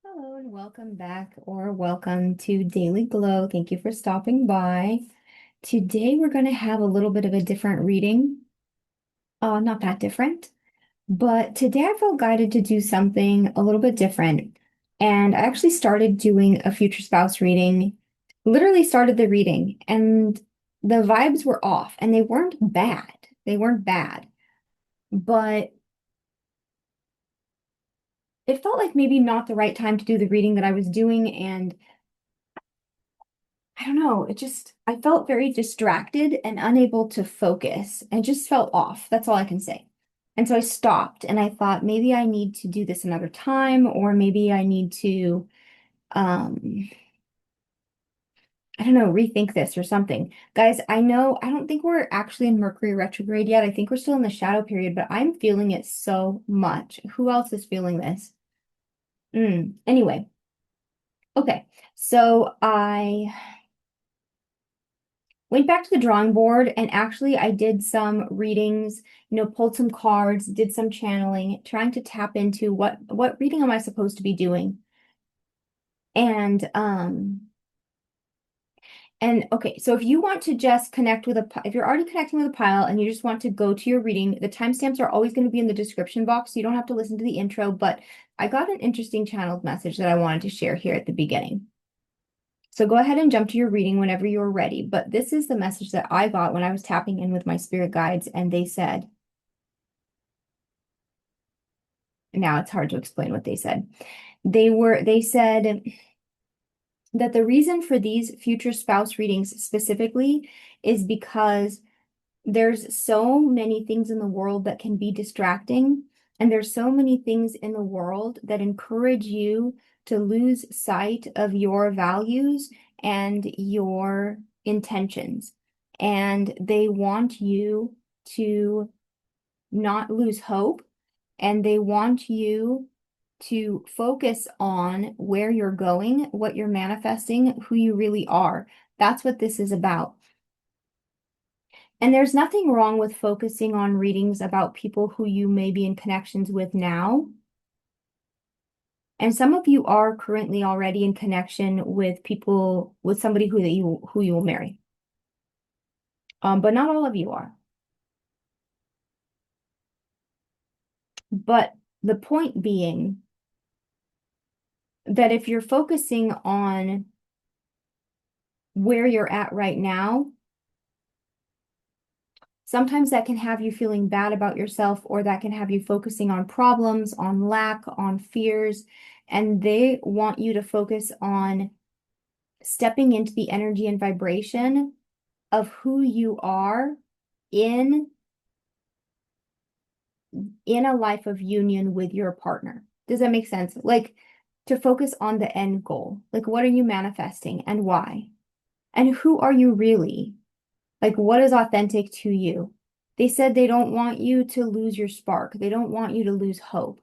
Hello and welcome back or welcome to Daily Glow. Thank you for stopping by. Today we're going to have a little bit of a different reading. Not that different, but today I felt guided to do something a little bit different. And I actually started doing a future spouse reading, literally started the reading, and the vibes were off and they weren't bad. They weren't bad, but it felt like maybe not the right time to do the reading that I was doing. And I don't know, I felt very distracted and unable to focus and just felt off. That's all I can say. And so I stopped and I thought maybe I need to do this another time, or maybe I need to, um, I don't know, rethink this or something. Guys, I don't think we're actually in Mercury retrograde yet. I think we're still in the shadow period, but I'm feeling it so much. Who else is feeling this? Anyway, okay. So I went back to the drawing board and actually I did some readings, pulled some cards, did some channeling, trying to tap into what reading am I supposed to be doing? And okay, so if you want to just connect with if you're already connecting with a pile and you just want to go to your reading, the timestamps are always going to be in the description box, so you don't have to listen to the intro, but I got an interesting channeled message that I wanted to share here at the beginning. So go ahead and jump to your reading whenever you're ready. But this is the message that I got when I was tapping in with my spirit guides, and they said, now it's hard to explain what they said. They said that the reason for these future spouse readings specifically is because there's so many things in the world that can be distracting, and there's so many things in the world that encourage you to lose sight of your values and your intentions. And they want you to not lose hope, and they want you to focus on where you're going, what you're manifesting, who you really are. That's what this is about. And there's nothing wrong with focusing on readings about people who you may be in connections with now. And some of you are currently already in connection with people, with somebody who you will marry. But not all of you are. But the point being that if you're focusing on where you're at right now, sometimes that can have you feeling bad about yourself, or that can have you focusing on problems, on lack, on fears, and they want you to focus on stepping into the energy and vibration of who you are in a life of union with your partner. Does that make sense? Like, to focus on the end goal. Like, what are you manifesting and why? And who are you really? Like, what is authentic to you? They said they don't want you to lose your spark. They don't want you to lose hope.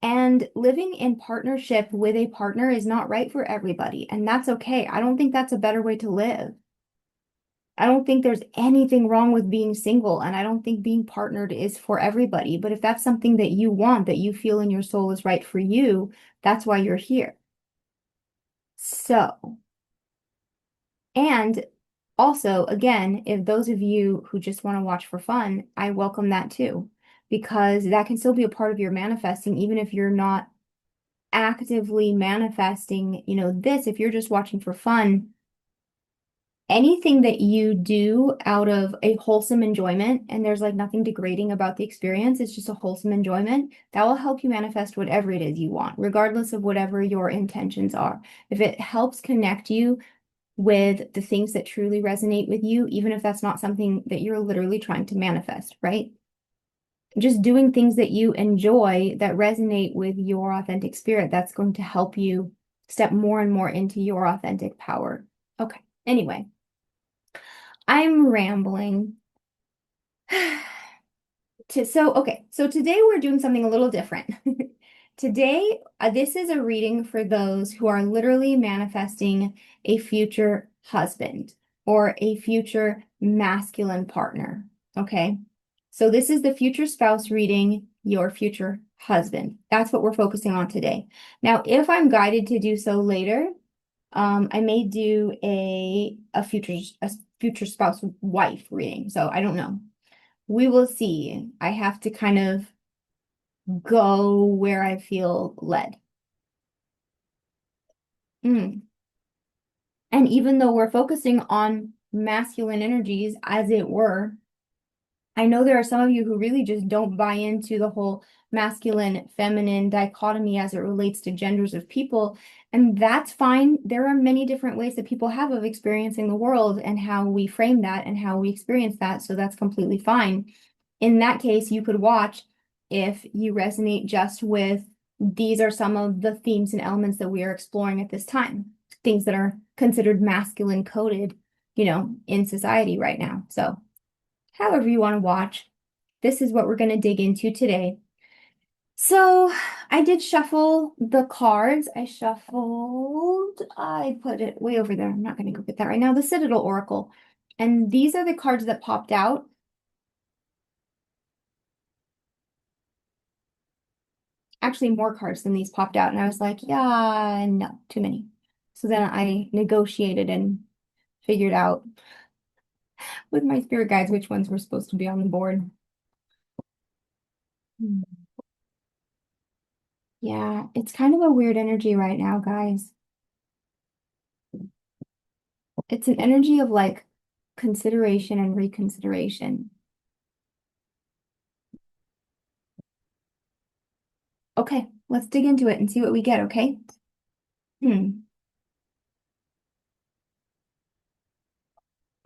And living in partnership with a partner is not right for everybody, and that's okay. I don't think that's a better way to live. I don't think there's anything wrong with being single, and I don't think being partnered is for everybody. But if that's something that you want, that you feel in your soul is right for you, that's why you're here. So, and also, again, if those of you who just want to watch for fun, I welcome that too, because that can still be a part of your manifesting, even if you're not actively manifesting, this, if you're just watching for fun, anything that you do out of a wholesome enjoyment, and there's like nothing degrading about the experience, it's just a wholesome enjoyment, that will help you manifest whatever it is you want, regardless of whatever your intentions are. If it helps connect you with the things that truly resonate with you, even if that's not something that you're literally trying to manifest, right? Just doing things that you enjoy that resonate with your authentic spirit, that's going to help you step more and more into your authentic power. Okay, anyway, I'm rambling. So today we're doing something a little different. Today, this is a reading for those who are literally manifesting a future husband or a future masculine partner. Okay. So this is the future spouse reading. your future husband. That's what we're focusing on today. Now, if I'm guided to do so later, I may do a future spouse wife reading. So I don't know. We will see. I have to kind of go where I feel led. Mm. And even though we're focusing on masculine energies, as it were, I know there are some of you who really just don't buy into the whole masculine, feminine dichotomy as it relates to genders of people. And that's fine. There are many different ways that people have of experiencing the world and how we frame that and how we experience that. So that's completely fine. In that case, you could watch if you resonate just with these are some of the themes and elements that we are exploring at this time, things that are considered masculine coded, in society right now. So however you want to watch. This is what we're going to dig into today. So I did shuffle the cards. I put it way over there. I'm not going to go get that right now. The Citadel Oracle. And these are the cards that popped out. Actually, more cards than these popped out. And I was like, yeah, no, too many. So then I negotiated and figured out with my spirit guides which ones were supposed to be on the board. Hmm. Yeah, it's kind of a weird energy right now, guys. It's an energy of like consideration and reconsideration. Okay, let's dig into it and see what we get, okay? Hmm.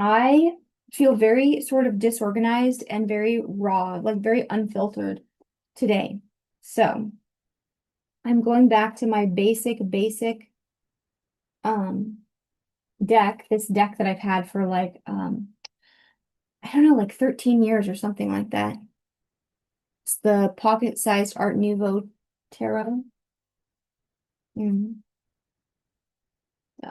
I feel very sort of disorganized and very raw, like very unfiltered today. So I'm going back to my basic um deck, this deck that I've had for like I don't know, like 13 years or something like that. It's the pocket-sized Art Nouveau tarot. Mm, so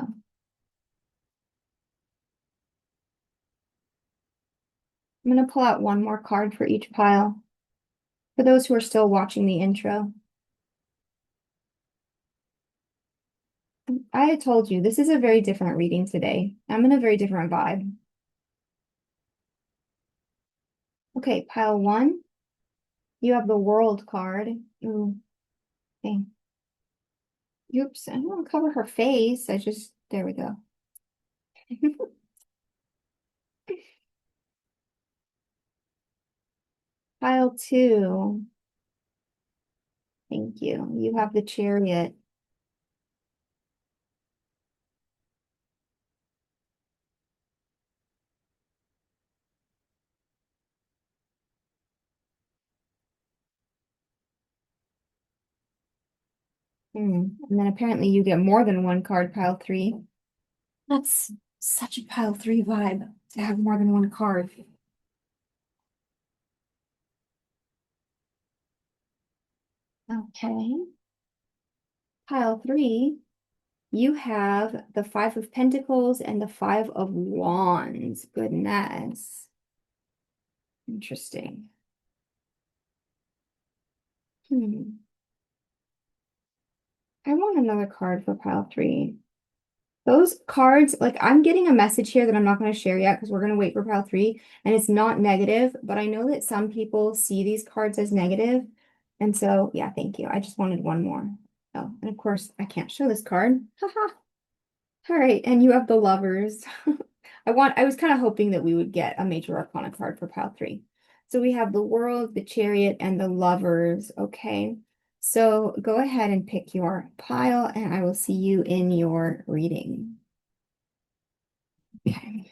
I'm going to pull out one more card for each pile for those who are still watching the intro. I had told you this is a very different reading today. I'm in a very different vibe. Okay, pile one, you have the World card. Ooh, okay. Oops, I don't want to cover her face. There we go. Pile two, thank you. You have the Chariot. And then apparently you get more than one card, pile three. That's such a pile three vibe to have more than one card. Okay. Pile three, you have the Five of Pentacles and the Five of Wands. Goodness. Interesting. Hmm. I want another card for pile three. Those cards, like I'm getting a message here that I'm not going to share yet because we're going to wait for pile three, and it's not negative, but I know that some people see these cards as negative. And so, yeah, thank you. I just wanted one more. Oh, and of course, I can't show this card. Haha. All right, and you have the Lovers. I was kind of hoping that we would get a major arcana card for pile three. So we have the World, the Chariot, and the Lovers. Okay. So go ahead and pick your pile, and I will see you in your reading. Okay.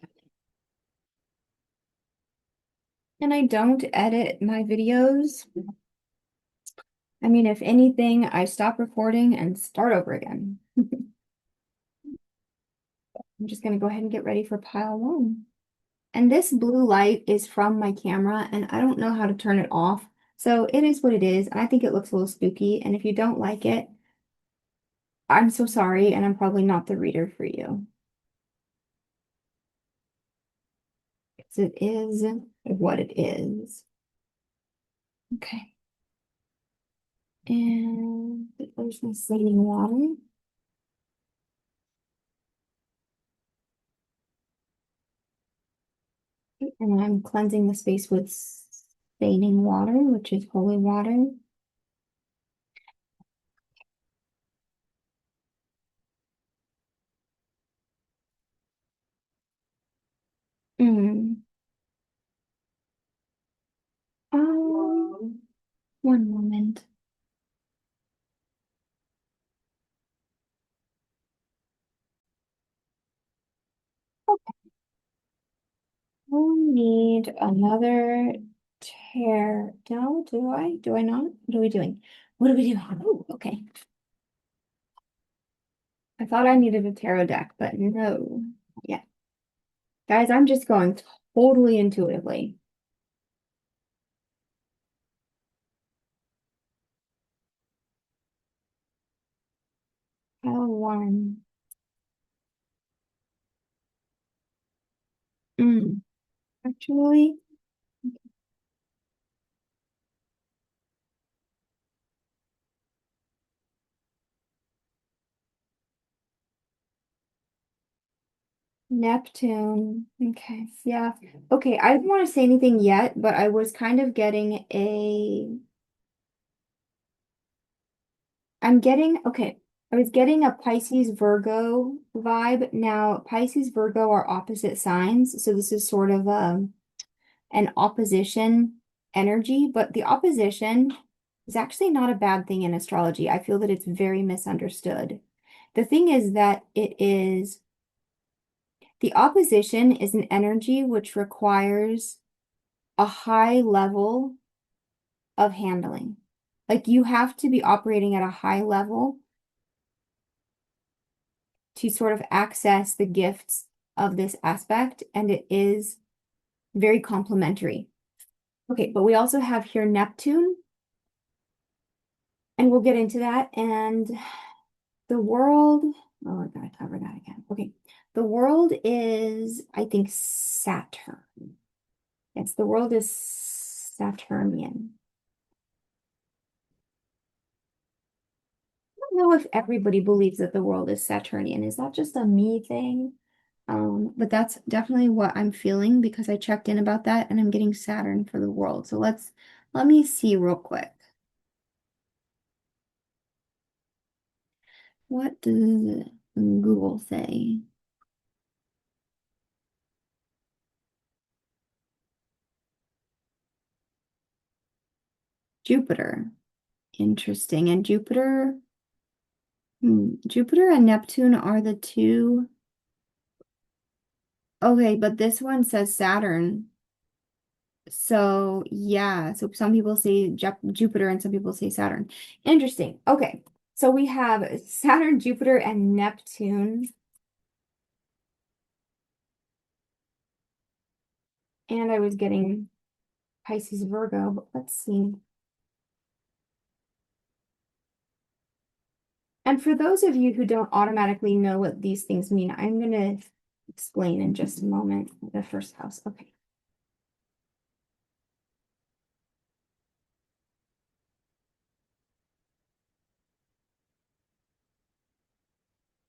And I don't edit my videos. I mean, if anything, I stop recording and start over again. I'm just going to go ahead and get ready for pile one. And this blue light is from my camera, and I don't know how to turn it off. So it is what it is. I think it looks a little spooky. And if you don't like it, I'm so sorry, and I'm probably not the reader for you. Because it is what it is. Okay. And there's my saline water. And I'm cleansing the space with saline water, which is holy water. Mm. Um, one moment. I need another tear. No, do I? Do I not? What are we doing? What are we doing? Oh, okay. I thought I needed a tarot deck, but no. Yeah. Guys, I'm just going totally intuitively. Pile one. Mm. Actually, Neptune. Okay. Yeah. Okay. I didn't want to say anything yet, but I was kind of getting okay. I was getting a Pisces Virgo vibe. Now, Pisces Virgo are opposite signs, so this is sort of an opposition energy, but the opposition is actually not a bad thing in astrology. I feel that it's very misunderstood. The thing is that the opposition is an energy which requires a high level of handling. Like you have to be operating at a high level to sort of access the gifts of this aspect, and it is very complementary. Okay, but we also have here Neptune, and we'll get into that. And the world, oh, I gotta cover that again. Okay, the world is, I think, Saturn. Yes, the world is Saturnian. I don't know if everybody believes that the world is Saturnian. Is that just a me thing? But that's definitely what I'm feeling because I checked in about that and I'm getting Saturn for the world. So let me see real quick. What does Google say? Jupiter. Interesting. And Jupiter and Neptune are the two. Okay, but this one says Saturn. So yeah, so some people say Jupiter and some people say Saturn. Interesting. Okay, so we have Saturn, Jupiter, and Neptune. And I was getting Pisces, Virgo, but let's see. And for those of you who don't automatically know what these things mean, I'm going to explain in just a moment the first house. Okay.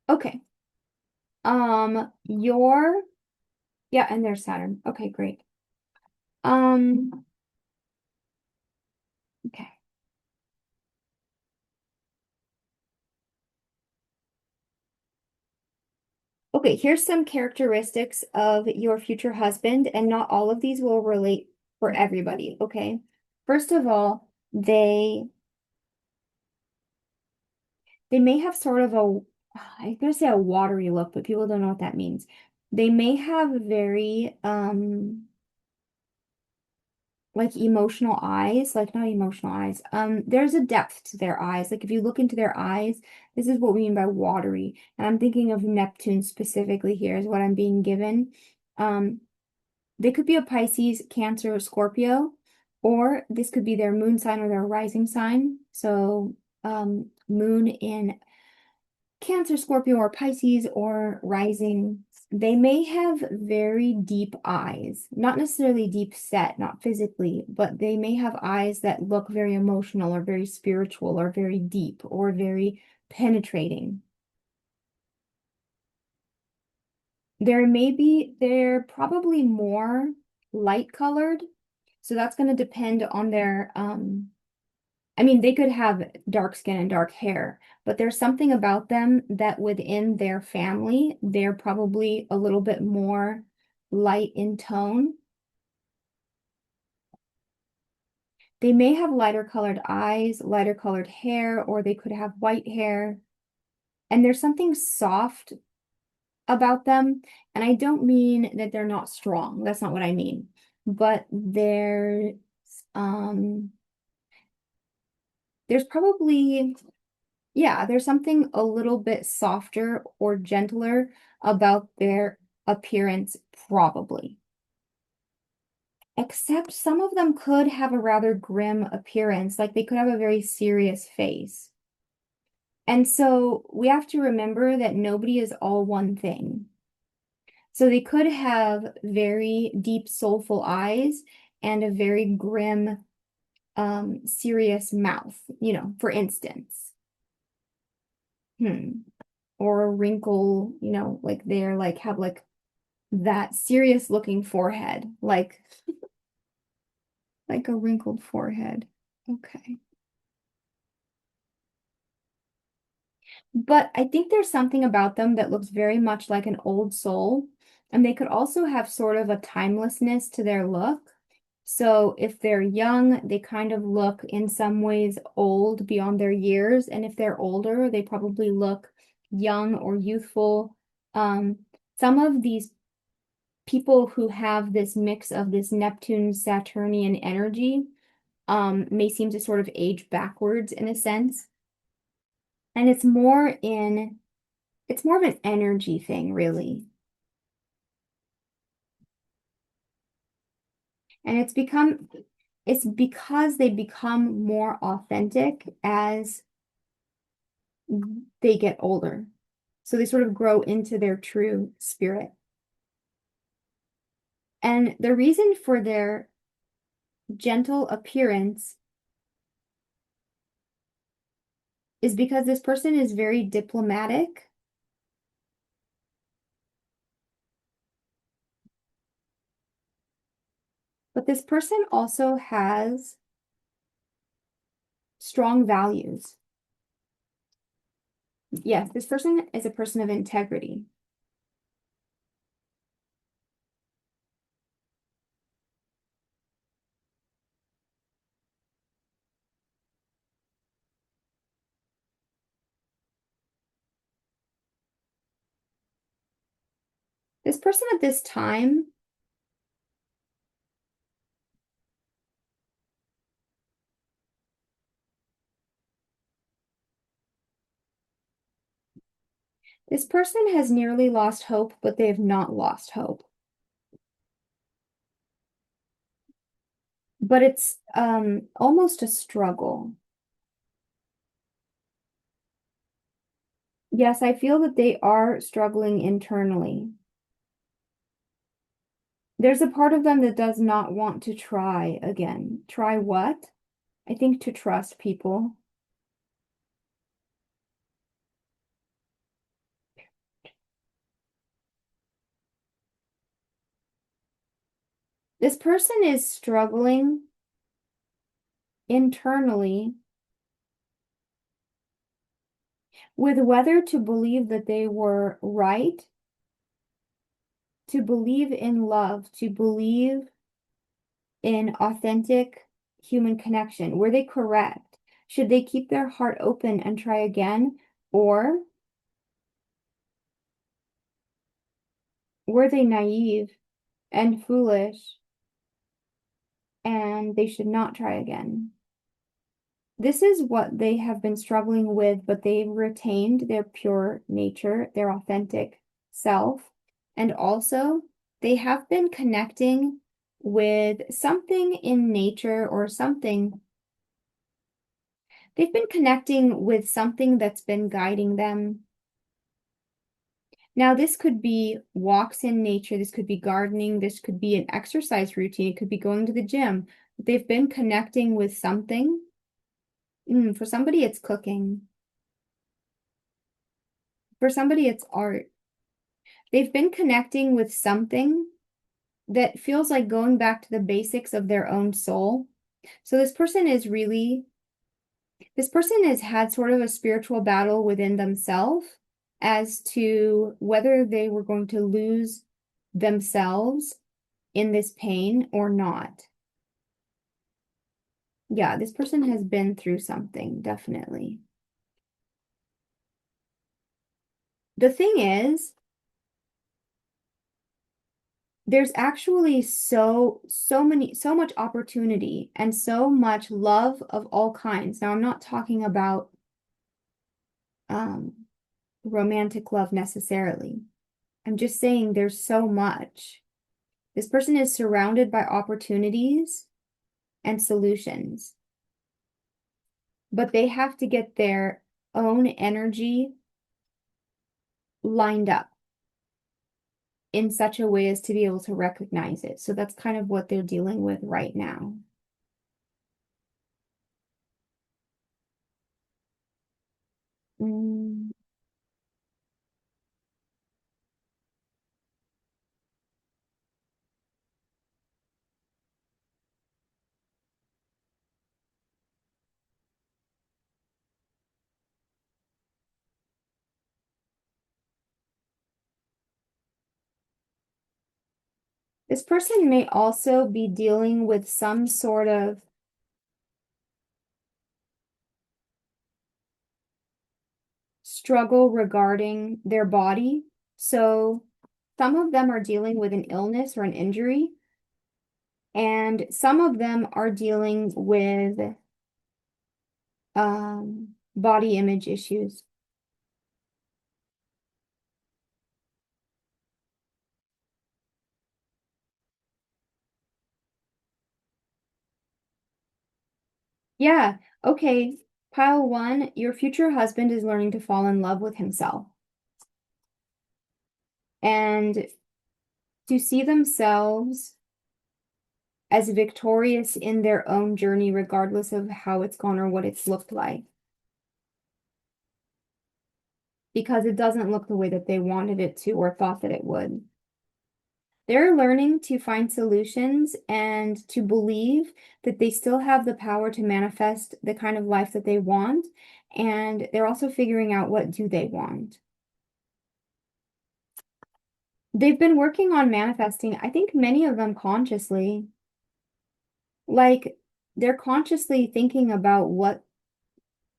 Okay. Your yeah, and there's Saturn. Okay, great. Um, okay. Okay, here's some characteristics of your future husband, and not all of these will relate for everybody, okay? First of all, they may have sort of I'm gonna say a watery look, but people don't know what that means. They may have very like emotional eyes, like not emotional eyes. There's a depth to their eyes. Like if you look into their eyes, this is what we mean by watery. And I'm thinking of Neptune specifically here is what I'm being given. Um, they could be a Pisces, Cancer, or Scorpio, or this could be their moon sign or their rising sign. So moon in Cancer, Scorpio, or Pisces, or rising, they may have very deep eyes, not necessarily deep set, not physically, but they may have eyes that look very emotional or very spiritual or very deep or very penetrating. They're probably more light colored. So that's going to depend on their, I mean, they could have dark skin and dark hair, but there's something about them that within their family, they're probably a little bit more light in tone. They may have lighter colored eyes, lighter colored hair, or they could have white hair. And there's something soft about them. And I don't mean that they're not strong. That's not what I mean. But um there's probably, yeah, there's something a little bit softer or gentler about their appearance, probably. Except some of them could have a rather grim appearance, like they could have a very serious face. And so we have to remember that nobody is all one thing. So they could have very deep, soulful eyes and a very grim, serious mouth, for instance. Hmm. Or a wrinkle, like they're like have like that serious looking forehead, like a wrinkled forehead. Okay. But I think there's something about them that looks very much like an old soul. And they could also have sort of a timelessness to their look. So if they're young, they kind of look in some ways old beyond their years. And if they're older, they probably look young or youthful. Um, some of these people who have this mix of this Neptune Saturnian energy may seem to sort of age backwards in a sense. And it's more of an energy thing, really. And it's because they become more authentic as they get older. So they sort of grow into their true spirit. And the reason for their gentle appearance is because this person is very diplomatic, but this person also has strong values. Yes, this person is a person of integrity. This person at this time, this person has nearly lost hope, but they have not lost hope. But it's almost a struggle. Yes, I feel that they are struggling internally. There's a part of them that does not want to try again. Try what? I think to trust people. This person is struggling internally with whether to believe that they were right, to believe in love, to believe in authentic human connection. Were they correct? Should they keep their heart open and try again? Or were they naive and foolish and they should not try again? This is what they have been struggling with, but they've retained their pure nature, their authentic self. And also, they have been connecting with something in nature or something. They've been connecting with something that's been guiding them Now, this could be walks in nature, this could be gardening, this could be an exercise routine, it could be going to the gym. They've been connecting with something. For somebody, it's cooking. For somebody, it's art. They've been connecting with something that feels like going back to the basics of their own soul. So this person has had sort of a spiritual battle within themselves as to whether they were going to lose themselves in this pain or not. Yeah, this person has been through something, definitely. The thing is, there's actually so much opportunity and so much love of all kinds. Now, I'm not talking about um, romantic love necessarily. I'm just saying there's so much. This person is surrounded by opportunities and solutions, but they have to get their own energy lined up in such a way as to be able to recognize it. So that's kind of what they're dealing with right now. Mm. This person may also be dealing with some sort of struggle regarding their body. So some of them are dealing with an illness or an injury, and some of them are dealing with body image issues. Yeah, okay. Pile one, your future husband is learning to fall in love with himself and to see themselves as victorious in their own journey, regardless of how it's gone or what it's looked like. Because it doesn't look the way that they wanted it to or thought that it would. They're learning to find solutions and to believe that they still have the power to manifest the kind of life that they want. And they're also figuring out what do they want. They've been working on manifesting, I think many of them consciously. Like they're consciously thinking about what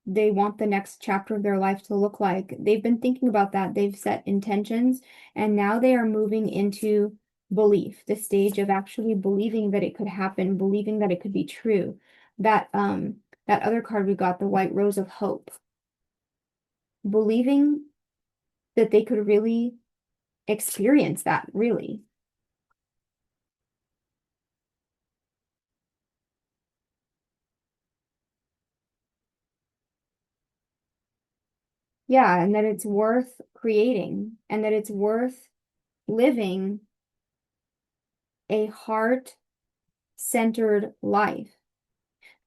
they want the next chapter of their life to look like. They've been thinking about that. They've set intentions, and now they are moving into belief, the stage of actually believing that it could happen, believing that it could be true. That other card we got, the White Rose of Hope, believing that they could really experience that, really. Yeah, and that it's worth creating and that it's worth living a heart-centered life.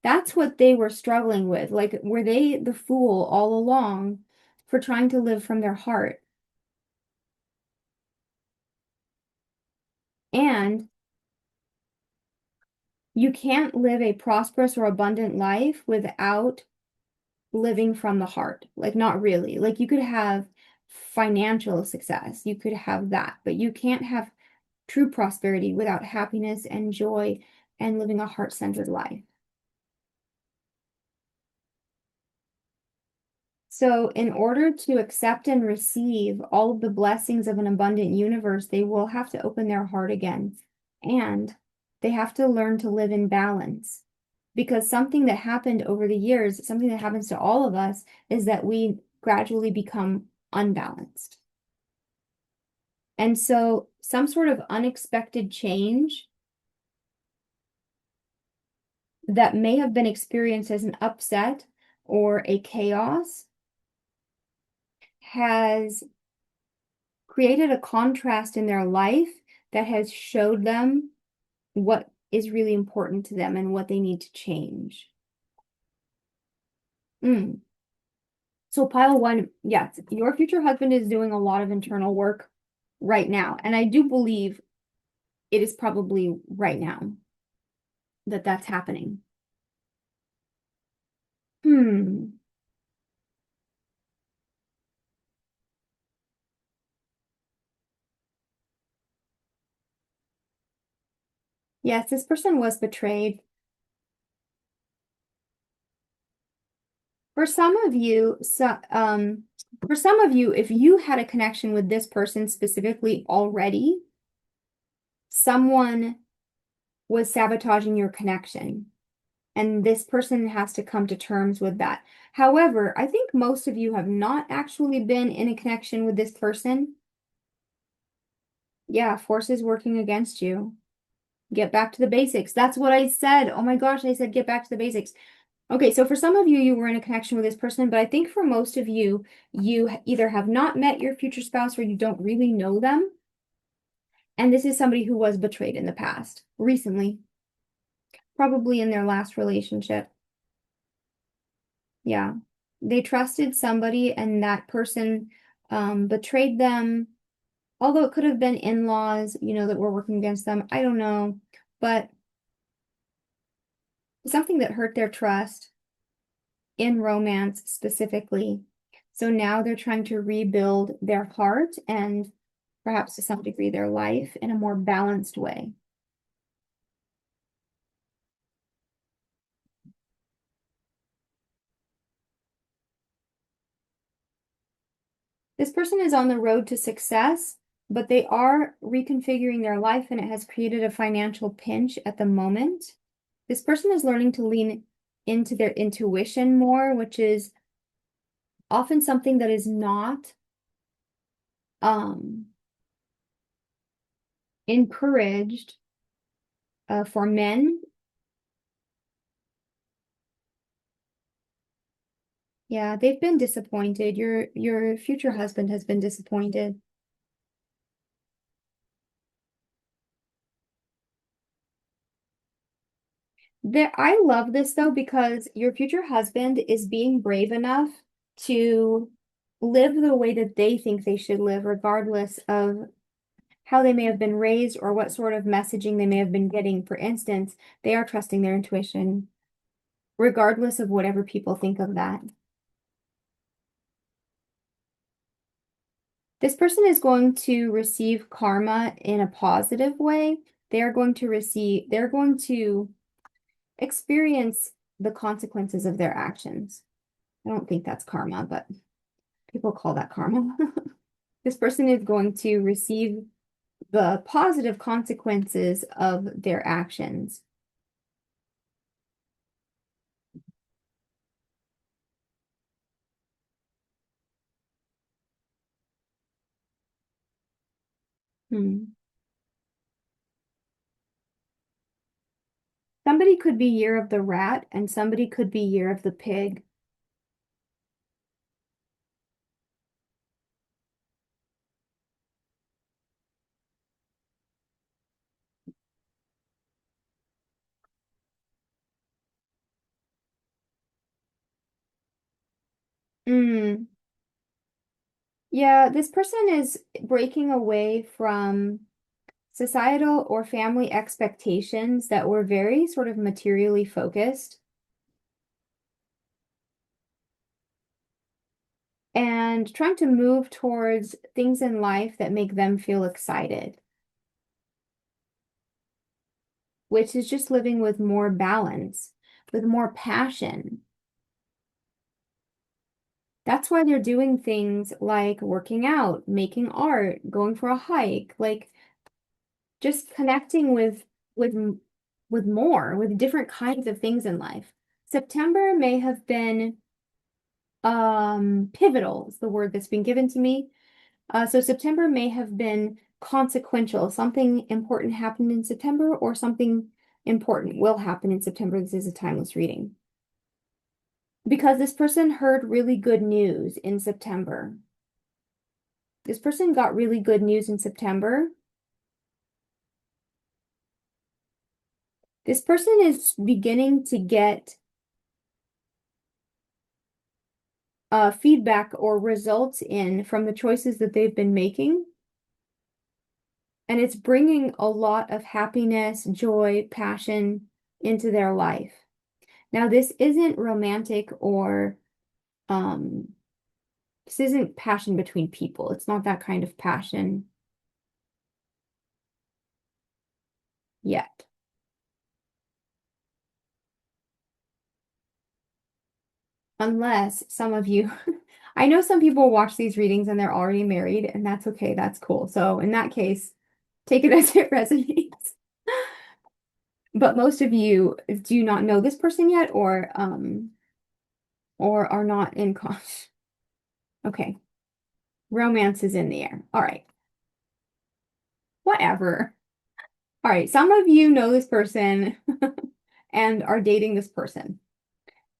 That's what they were struggling with. Like, were they the fool all along for trying to live from their heart? And you can't live a prosperous or abundant life without living from the heart. Like, not really. Like, you could have financial success, you could have that, but you can't have true prosperity without happiness and joy and living a heart-centered life. So, in order to accept and receive all of the blessings of an abundant universe, they will have to open their heart again. And they have to learn to live in balance. Because something that happened over the years, something that happens to all of us, is that we gradually become unbalanced. And so, some sort of unexpected change that may have been experienced as an upset or a chaos has created a contrast in their life that has showed them what is really important to them and what they need to change. Mm. So pile one, yes, your future husband is doing a lot of internal work right now. And I do believe it is probably right now that that's happening. Hmm. Yes, this person was betrayed. For some of you, for some of you, if you had a connection with this person specifically already, someone was sabotaging your connection, and this person has to come to terms with that. However, I think most of you have not actually been in a connection with this person. Yeah, forces working against you. Get back to the basics. That's what I said. Oh my gosh, I said get back to the basics. Okay, so for some of you, you were in a connection with this person, but I think for most of you, you either have not met your future spouse or you don't really know them. And this is somebody who was betrayed in the past, recently, probably in their last relationship. Yeah. They trusted somebody and that person betrayed them. Although it could have been in-laws, that were working against them. I don't know. But something that hurt their trust in romance specifically. So now they're trying to rebuild their heart and perhaps to some degree their life in a more balanced way. This person is on the road to success, but they are reconfiguring their life and it has created a financial pinch at the moment. This person is learning to lean into their intuition more, which is often something that is not um, encouraged for men. Yeah, they've been disappointed. Your future husband has been disappointed. I love this though because your future husband is being brave enough to live the way that they think they should live, regardless of how they may have been raised or what sort of messaging they may have been getting. For instance, they are trusting their intuition, regardless of whatever people think of that. This person is going to receive karma in a positive way. They're going to experience the consequences of their actions. I don't think that's karma, but people call that karma. This person is going to receive the positive consequences of their actions. Hmm. Somebody could be year of the rat and somebody could be year of the pig. Mm. Yeah, this person is breaking away from societal or family expectations that were very sort of materially focused and trying to move towards things in life that make them feel excited, which is just living with more balance, with more passion. That's why they're doing things like working out, making art, going for a hike, like just connecting with with different kinds of things in life. September may have been pivotal is the word that's been given to me. So September may have been consequential. Something important happened in September or something important will happen in September. This is a timeless reading. Because this person heard really good news in September. This person got really good news in September. This person is beginning to get feedback or results in from the choices that they've been making. And it's bringing a lot of happiness, joy, passion into their life. Now, this isn't romantic or this isn't passion between people. It's not that kind of passion yet. Unless some of you, I know some people watch these readings and they're already married, and that's okay. That's cool. So in that case, take it as it resonates. But most of you do not know this person yet or are not in con. Okay. Romance is in the air. All right. Whatever. All right. Some of you know this person and are dating this person.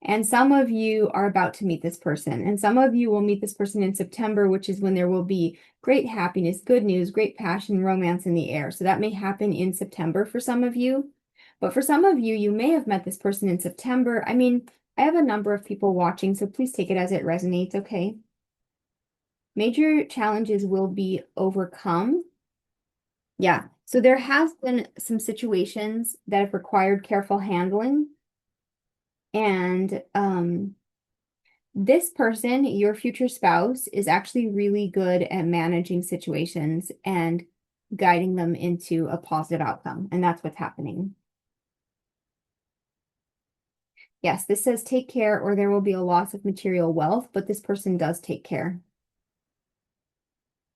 And some of you are about to meet this person. And some of you will meet this person in September, which is when there will be great happiness, good news, great passion, romance in the air. So that may happen in September for some of you. But for some of you, you may have met this person in September. I mean, I have a number of people watching, so please take it as it resonates, okay? Major challenges will be overcome. Yeah. So there has been some situations that have required careful handling. And this person, your future spouse, is actually really good at managing situations and guiding them into a positive outcome. And that's what's happening. Yes, this says take care or there will be a loss of material wealth, but this person does take care.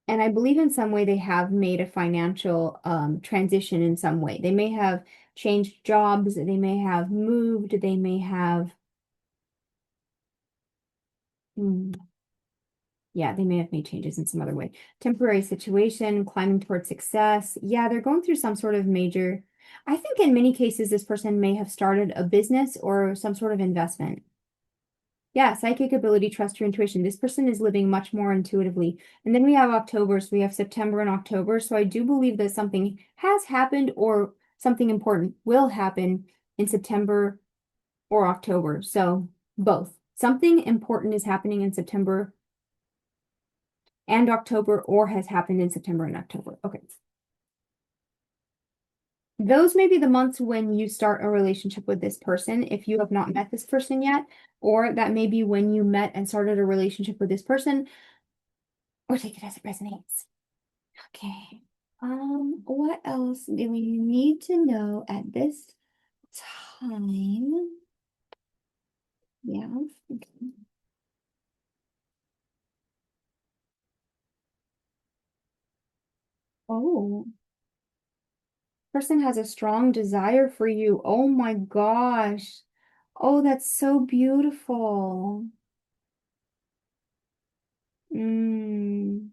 And I believe in some way they have made a financial transition in some way. They may have changed jobs, they may have moved, they may have, yeah, they may have made changes in some other way. Temporary situation, climbing towards success. Yeah, they're going through some sort of major, I think in many cases, this person may have started a business or some sort of investment. Yeah, psychic ability, trust your intuition. This person is living much more intuitively. And then we have October, so we have September and October. So I do believe that something has happened or something important will happen in September or October. So both. Something important is happening in September and October or has happened in September and October. Okay. Those may be the months when you start a relationship with this person if you have not met this person yet, or that may be when you met and started a relationship with this person, or take it as it resonates. Okay. What else do we need to know at this time? Yeah. Okay. Oh, person has a strong desire for you. Oh my gosh. Oh, that's so beautiful. Mm.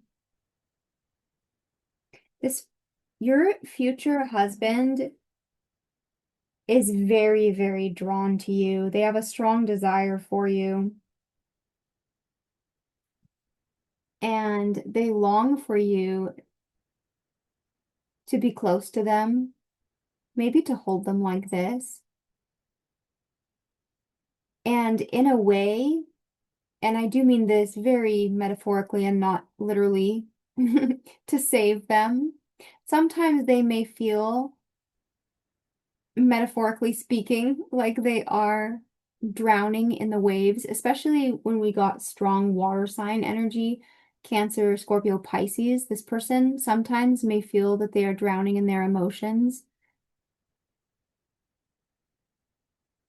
This, your future husband is very, very drawn to you. They have a strong desire for you. And they long for you to be close to them, maybe to hold them like this. And in a way, and I do mean this very metaphorically and not literally, to save them. Sometimes they may feel, metaphorically speaking, like they are drowning in the waves, especially when we got strong water sign energy, Cancer, Scorpio, Pisces. This person sometimes may feel that they are drowning in their emotions.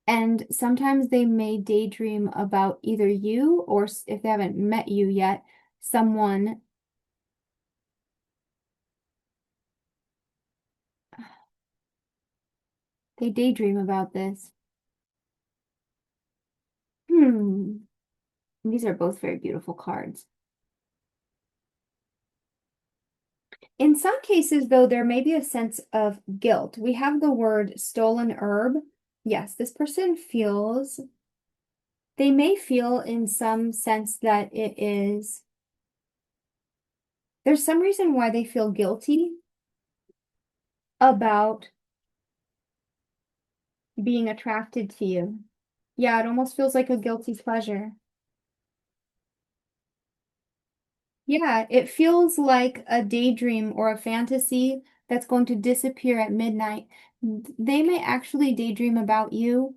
And sometimes they may daydream about either you or if they haven't met you yet, someone. They daydream about this. Hmm. These are both very beautiful cards. In some cases, though, there may be a sense of guilt. We have the word stolen herb. Yes, this person feels, they may feel in some sense that it is, There's some reason why they feel guilty about being attracted to you. Yeah, it almost feels like a guilty pleasure. Yeah, it feels like a daydream or a fantasy that's going to disappear at midnight. They may actually daydream about you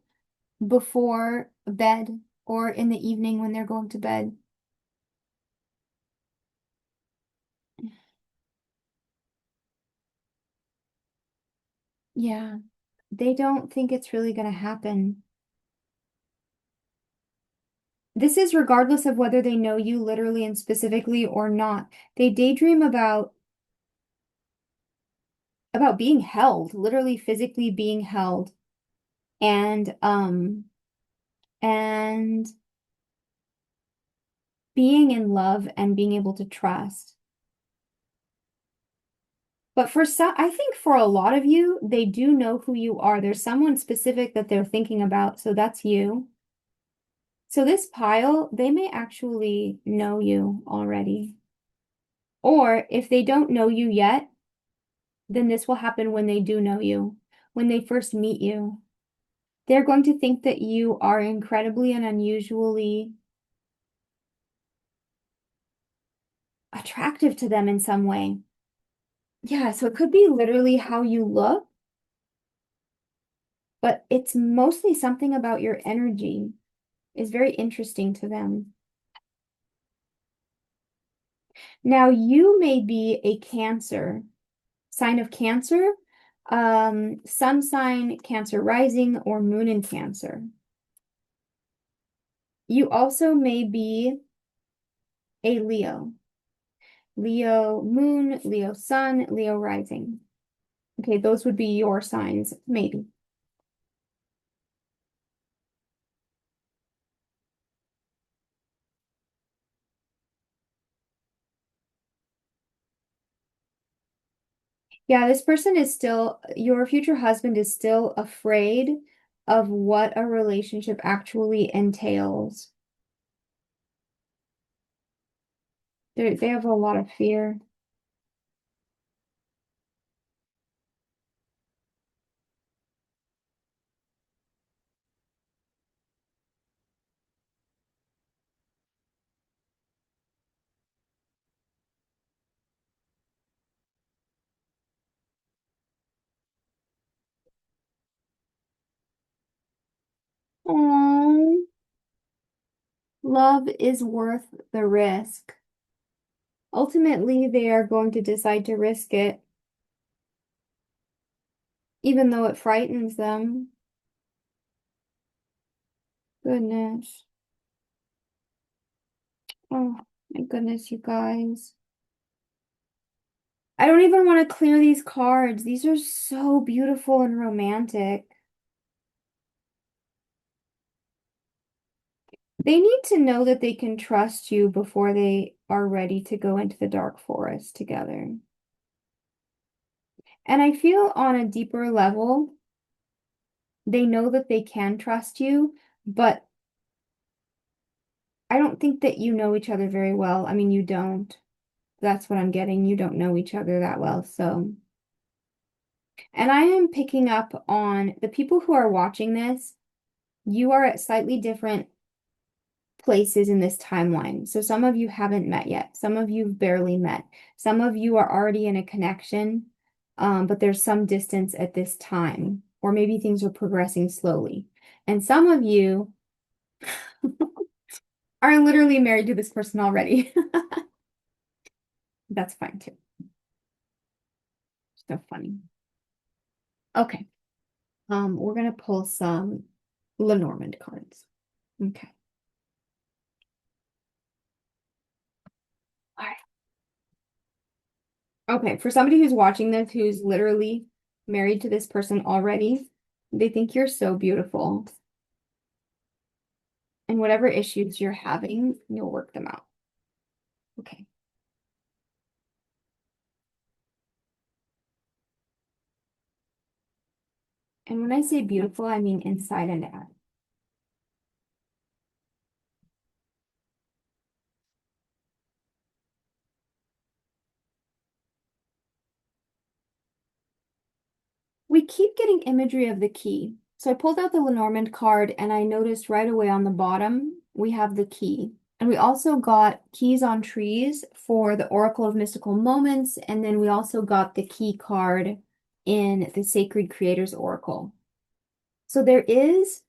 before bed or in the evening when they're going to bed. Yeah, they don't think it's really going to happen. This is regardless of whether they know you literally and specifically or not. They daydream about being held, literally physically being held and and being in love and being able to trust. But for some, I think for a lot of you, they do know who you are. There's someone specific that they're thinking about, so that's you. So this pile, they may actually know you already. Or if they don't know you yet, then this will happen when they do know you, when they first meet you. They're going to think that you are incredibly and unusually attractive to them in some way. Yeah, so it could be literally how you look, but it's mostly something about your energy is very interesting to them. Now, you may be a Cancer, sign of Cancer, sun sign, Cancer rising, or moon in Cancer. You also may be a Leo, Leo moon, Leo sun, Leo rising. Okay, those would be your signs, maybe. Yeah, this person is still, your future husband is still afraid of what a relationship actually entails. They have a lot of fear. Aww. Love is worth the risk. Ultimately, they are going to decide to risk it, even though it frightens them. Goodness. Oh, my goodness, you guys. I don't even want to clear these cards. These are so beautiful and romantic. They need to know that they can trust you before they are ready to go into the dark forest together. And I feel on a deeper level, they know that they can trust you, but I don't think that you know each other very well. I mean, you don't. That's what I'm getting. You don't know each other that well. So, and I am picking up on the people who are watching this, you are at slightly different places in this timeline. So some of you haven't met yet. Some of you've barely met. Some of you are already in a connection, but there's some distance at this time, or maybe things are progressing slowly. And some of you are literally married to this person already. That's fine too. So funny. Okay. We're gonna pull some Lenormand cards. Okay. All right. Okay, for somebody who's watching this who's literally married to this person already, they think you're so beautiful. And whatever issues you're having, you'll work them out. Okay. And when I say beautiful, I mean inside and out. We keep getting imagery of the key. So I pulled out the Lenormand card and I noticed right away on the bottom, we have the key. And we also got keys on trees for the Oracle of Mystical Moments. And then we also got the key card in the Sacred Creators Oracle. So there is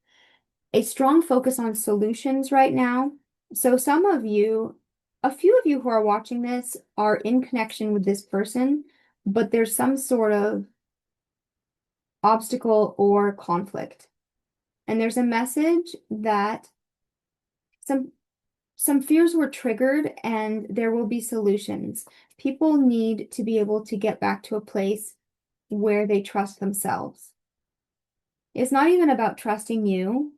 a strong focus on solutions right now. So some of you, a few of you who are watching this are in connection with this person, but there's some sort of obstacle or conflict. And there's a message that some fears were triggered and there will be solutions. People need to be able to get back to a place where they trust themselves. It's not even about trusting you.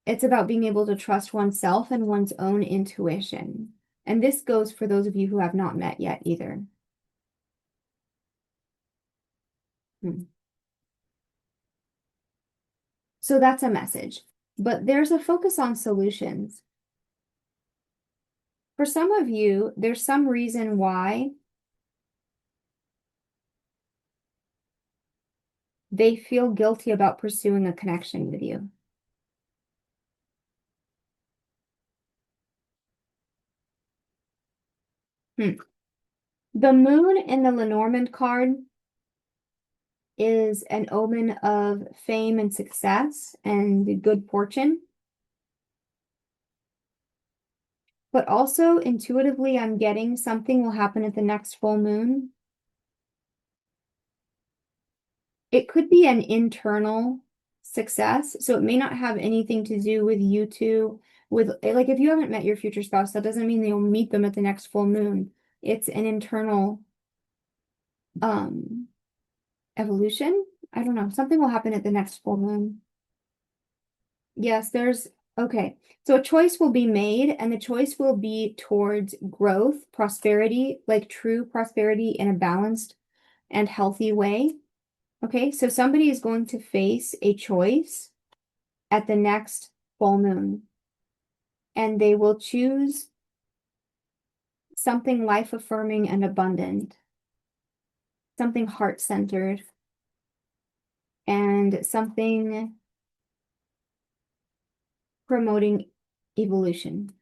It's about being able to trust oneself and one's own intuition. And this goes for those of you who have not met yet either. So that's a message. But there's a focus on solutions. For some of you, there's some reason why they feel guilty about pursuing a connection with you. The moon in the Lenormand card is an omen of fame and success and good fortune. But also intuitively, I'm getting something will happen at the next full moon. It could be an internal success, so it may not have anything to do with you two. With like, if you haven't met your future spouse, that doesn't mean that you'll meet them at the next full moon. It's an internal evolution. I don't know. Something will happen at the next full moon. Yes, okay. So a choice will be made, and the choice will be towards growth, prosperity, like true prosperity in a balanced and healthy way. Okay, so somebody is going to face a choice at the next full moon, and they will choose something life-affirming and abundant, something heart-centered, and something promoting evolution.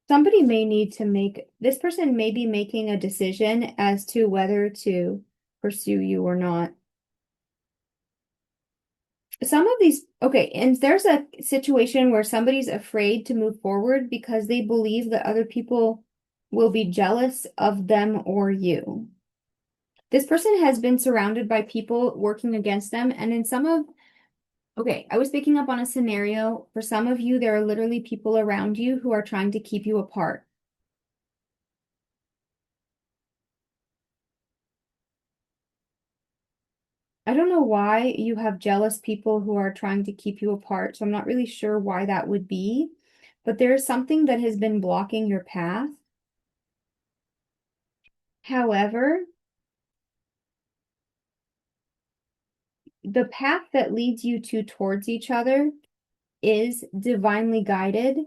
Somebody may need to this person may be making a decision as to whether to pursue you or not. Some of these, okay, and there's a situation where somebody's afraid to move forward because they believe that other people will be jealous of them or you. This person has been surrounded by people working against them, and okay, I was picking up on a scenario. For some of you, there are literally people around you who are trying to keep you apart. I don't know why you have jealous people who are trying to keep you apart, so I'm not really sure why that would be, but there is something that has been blocking your path. However, the path that leads you two towards each other is divinely guided,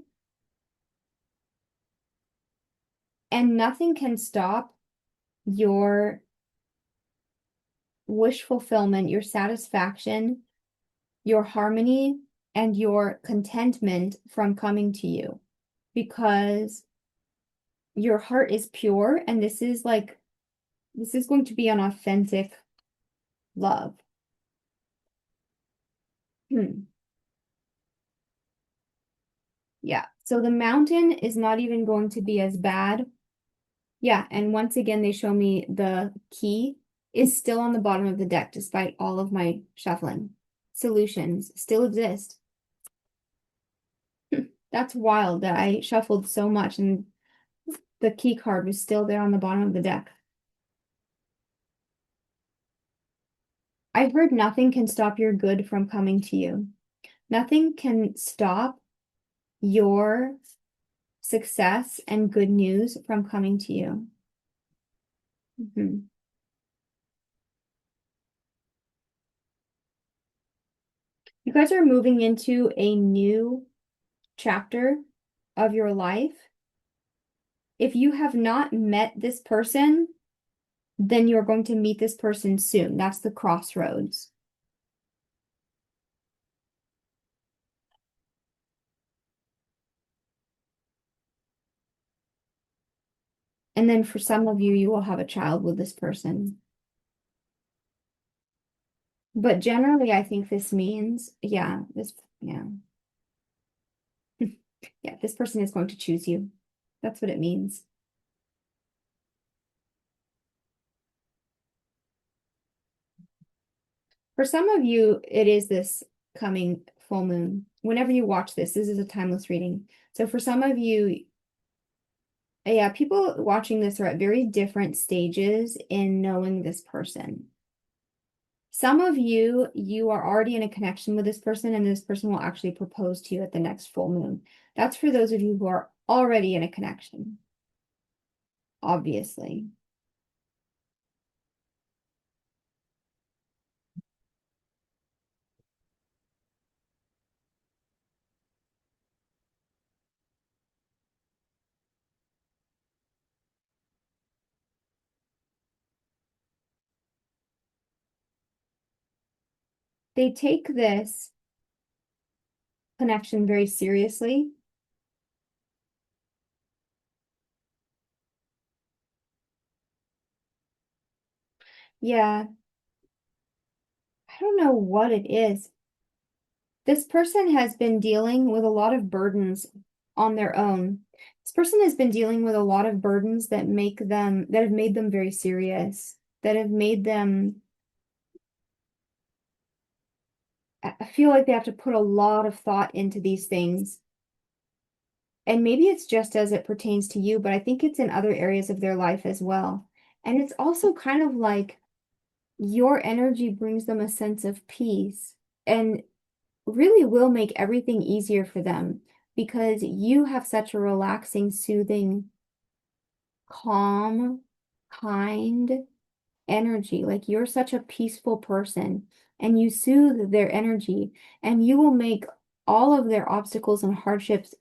and nothing can stop your wish fulfillment, your satisfaction, your harmony, and your contentment from coming to you because your heart is pure, and this is going to be an authentic love. Yeah, so the mountain is not even going to be as bad. Yeah, and once again, they show me the key is still on the bottom of the deck despite all of my shuffling. Solutions still exist. That's wild that I shuffled so much and the key card was still there on the bottom of the deck. I heard nothing can stop your good from coming to you. Nothing can stop your success and good news from coming to you. Mhm. You guys are moving into a new chapter of your life. If you have not met this person, then you're going to meet this person soon. That's the crossroads. And then for some of you, you will have a child with this person. But generally, I think this means, yeah. Yeah, this person is going to choose you. That's what it means. For some of you, it is this coming full moon. Whenever you watch this, this is a timeless reading. So for some of you, yeah, people watching this are at very different stages in knowing this person. Some of you, you are already in a connection with this person, and this person will actually propose to you at the next full moon. That's for those of you who are already in a connection, obviously. They take this connection very seriously. Yeah, I don't know what it is. This person has been dealing with a lot of burdens on their own. This person has been dealing with a lot of burdens that have made them very serious, that have made them, I feel like they have to put a lot of thought into these things. And maybe it's just as it pertains to you, but I think it's in other areas of their life as well. And it's also kind of like your energy brings them a sense of peace and really will make everything easier for them because you have such a relaxing, soothing, calm, kind energy. Like you're such a peaceful person and you soothe their energy and you will make all of their obstacles and hardships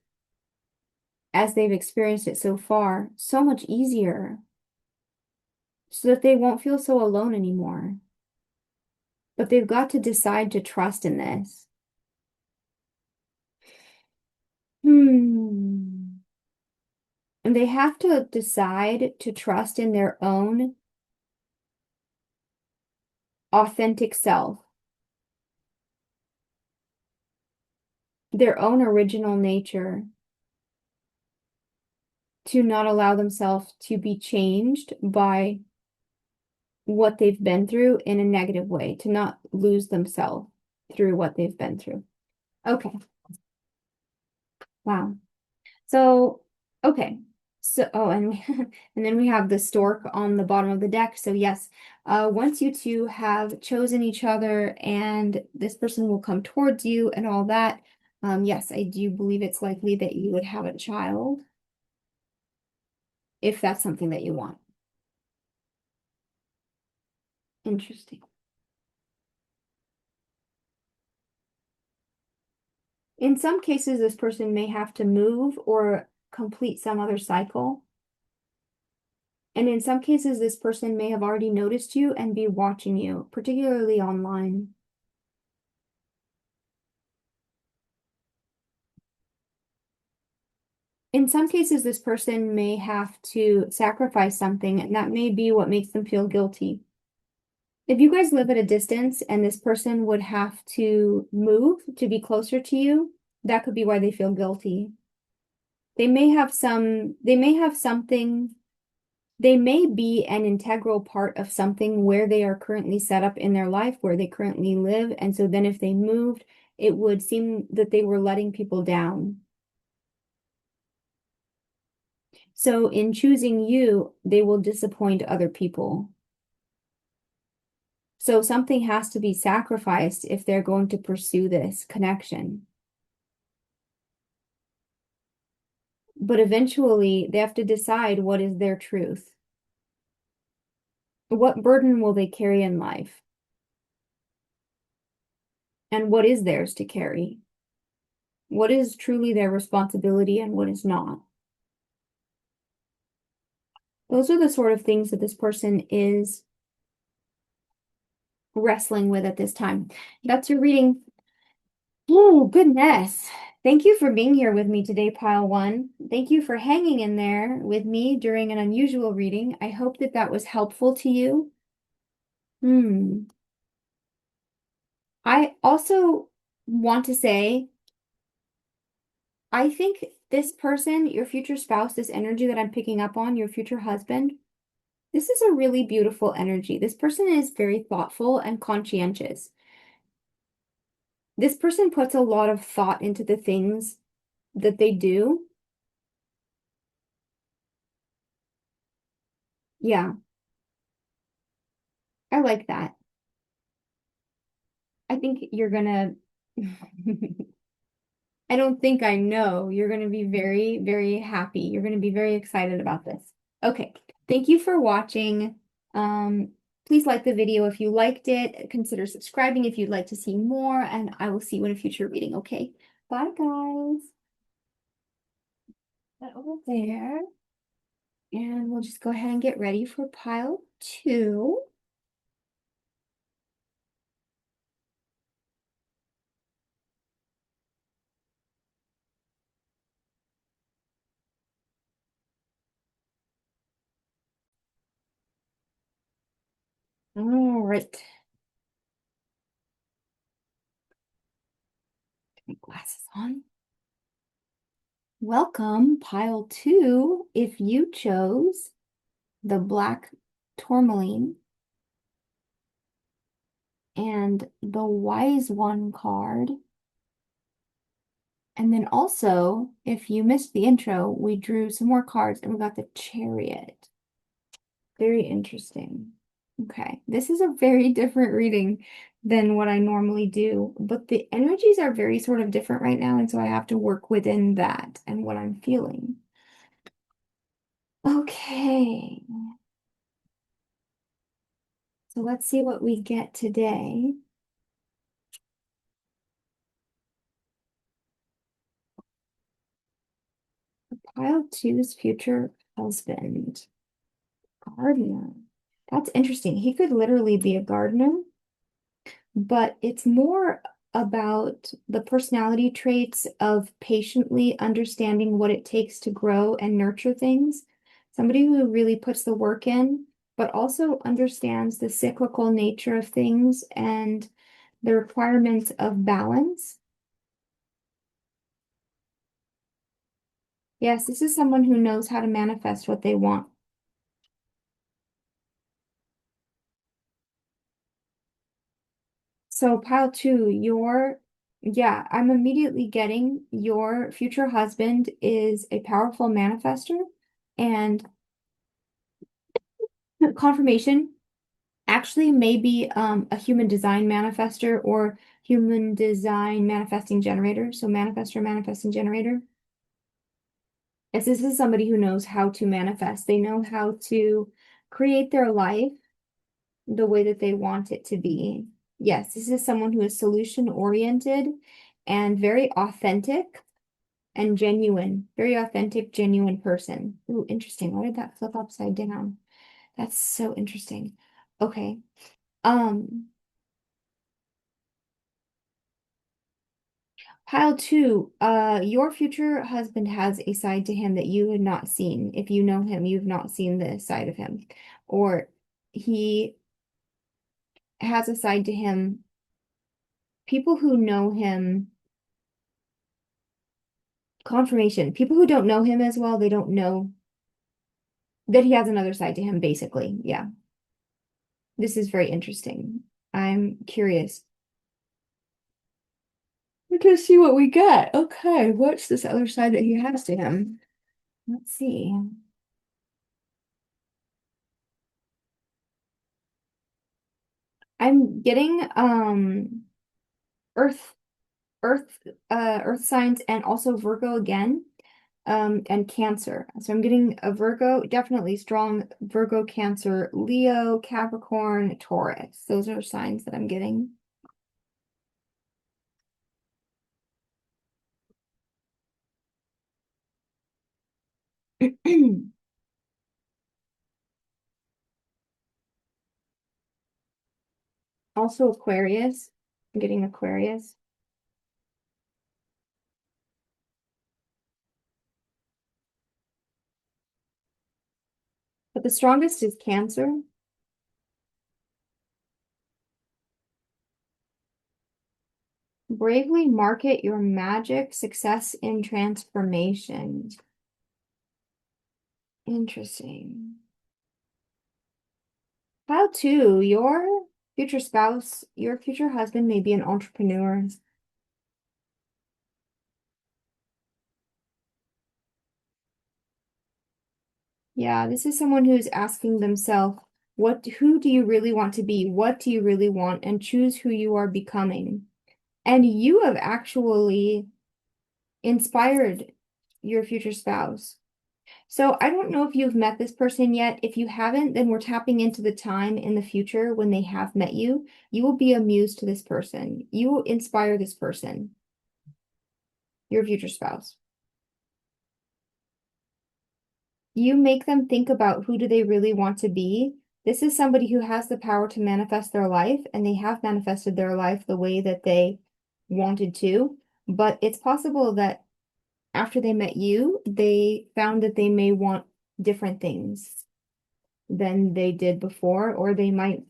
as they've experienced it so far so much easier so that they won't feel so alone anymore. But they've got to decide to trust in this. Hmm. And they have to decide to trust in their own authentic self, their own original nature, to not allow themselves to be changed by what they've been through in a negative way, to not lose themselves through what they've been through. Okay. Wow. So, okay. So, oh, and and then we have the stork on the bottom of the deck. So yes, once you two have chosen each other and this person will come towards you and all that, yes, I do believe it's likely that you would have a child if that's something that you want. Interesting. In some cases, this person may have to move or complete some other cycle. And in some cases, this person may have already noticed you and be watching you, particularly online. In some cases, this person may have to sacrifice something, and that may be what makes them feel guilty. If you guys live at a distance and this person would have to move to be closer to you, that could be why they feel guilty. They may have something, they may be an integral part of something where they are currently set up in their life, where they currently live. And so then if they moved, it would seem that they were letting people down. So in choosing you, they will disappoint other people. So something has to be sacrificed if they're going to pursue this connection. But eventually, they have to decide what is their truth. What burden will they carry in life? And what is theirs to carry? What is truly their responsibility and what is not? Those are the sort of things that this person is wrestling with at this time. That's your reading. Oh, goodness. Thank you for being here with me today, Pile One. Thank you for hanging in there with me during an unusual reading. I hope that that was helpful to you. Hmm. I also want to say, I think this person, your future spouse, this energy that I'm picking up on, your future husband, this is a really beautiful energy. This person is very thoughtful and conscientious. This person puts a lot of thought into the things that they do. Yeah, I like that. I think you're gonna, I don't think I know. You're gonna be very, very happy. You're gonna be very excited about this. Okay, thank you for watching. Um, Please like the video if you liked it. Consider subscribing if you'd like to see more, and I will see you in a future reading, okay? Bye, guys. That over there. And we'll just go ahead and get ready for pile two. All right. Put my glasses on. Welcome, pile two, if you chose the black tourmaline and the wise one card. And then also, if you missed the intro, we drew some more cards and we got the chariot. Very interesting. Okay, this is a very different reading than what I normally do, but the energies are very sort of different right now, and so I have to work within that and what I'm feeling. Okay, so let's see what we get today. Pile two's future husband, gardener. That's interesting. He could literally be a gardener, but it's more about the personality traits of patiently understanding what it takes to grow and nurture things. Somebody who really puts the work in, but also understands the cyclical nature of things and the requirements of balance. Yes, this is someone who knows how to manifest what they want. So pile two, yeah, I'm immediately getting your future husband is a powerful manifester and confirmation actually maybe a human design manifester or human design manifesting generator. So manifestor, manifesting generator. Yes, this is somebody who knows how to manifest. They know how to create their life the way that they want it to be. Yes, this is someone who is solution oriented and very authentic and genuine. Very authentic, genuine person. Ooh, interesting. Why did that flip upside down? That's so interesting. Okay. Um, Pile two, your future husband has a side to him that you had not seen. If you know him, you've not seen this side of him. Or he has a side to him. People who know him, confirmation. People who don't know him as well, they don't know that he has another side to him, basically. Yeah. This is very interesting. I'm curious to see what we get. Okay, what's this other side that he has to him? Let's see. I'm getting Earth Earth Earth signs and also Virgo again. and Cancer. So I'm getting a Virgo, definitely strong Virgo, Cancer, Leo, Capricorn, Taurus. Those are signs that I'm getting. Also Aquarius. I'm getting Aquarius. But the strongest is Cancer. Bravely market your magic, success in transformation. Interesting. How to your future spouse, your future husband may be an entrepreneur. Yeah, this is someone who's asking themselves, who do you really want to be? What do you really want? And choose who you are becoming. And you have actually inspired your future spouse. So I don't know if you've met this person yet. If you haven't, then we're tapping into the time in the future when they have met you. You will be a muse to this person. You will inspire this person, your future spouse. You make them think about who do they really want to be. This is somebody who has the power to manifest their life, and they have manifested their life the way that they wanted to. But it's possible that after they met you, they found that they may want different things than they did before, or they might,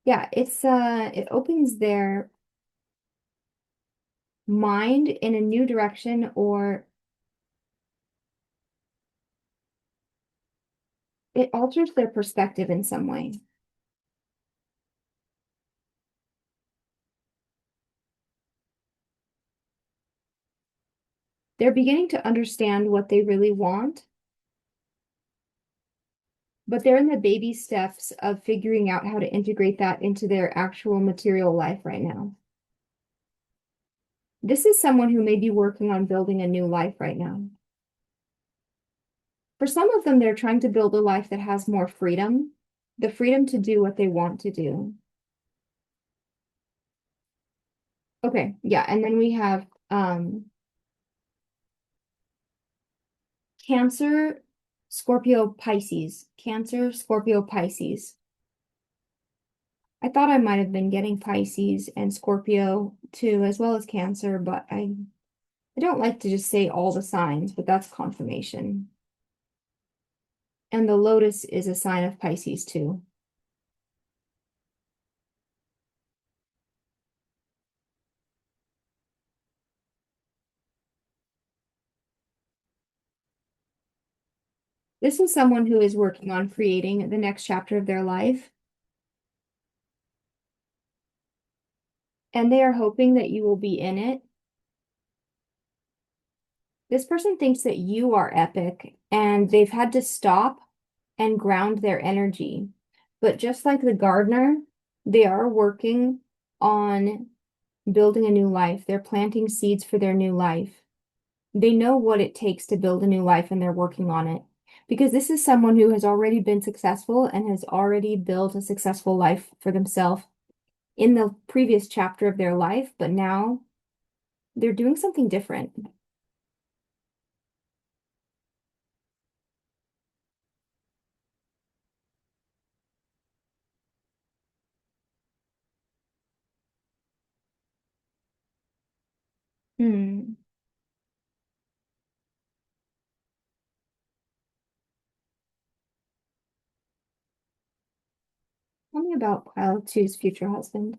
yeah, it opens their mind in a new direction, or it alters their perspective in some way. They're beginning to understand what they really want, but they're in the baby steps of figuring out how to integrate that into their actual material life right now. This is someone who may be working on building a new life right now. For some of them, they're trying to build a life that has more freedom, the freedom to do what they want to do. Okay, yeah, and then we have Cancer, Scorpio, Pisces. Cancer, Scorpio, Pisces. I thought I might have been getting Pisces and Scorpio too, as well as Cancer, but I don't like to just say all the signs, but that's confirmation. And the lotus is a sign of Pisces too. This is someone who is working on creating the next chapter of their life, and they are hoping that you will be in it. This person thinks that you are epic, and they've had to stop and ground their energy. But just like the gardener, they are working on building a new life. They're planting seeds for their new life. They know what it takes to build a new life, and they're working on it. Because this is someone who has already been successful and has already built a successful life for themselves in the previous chapter of their life, but now they're doing something different. Hmm. Tell me about Pile Two's future husband.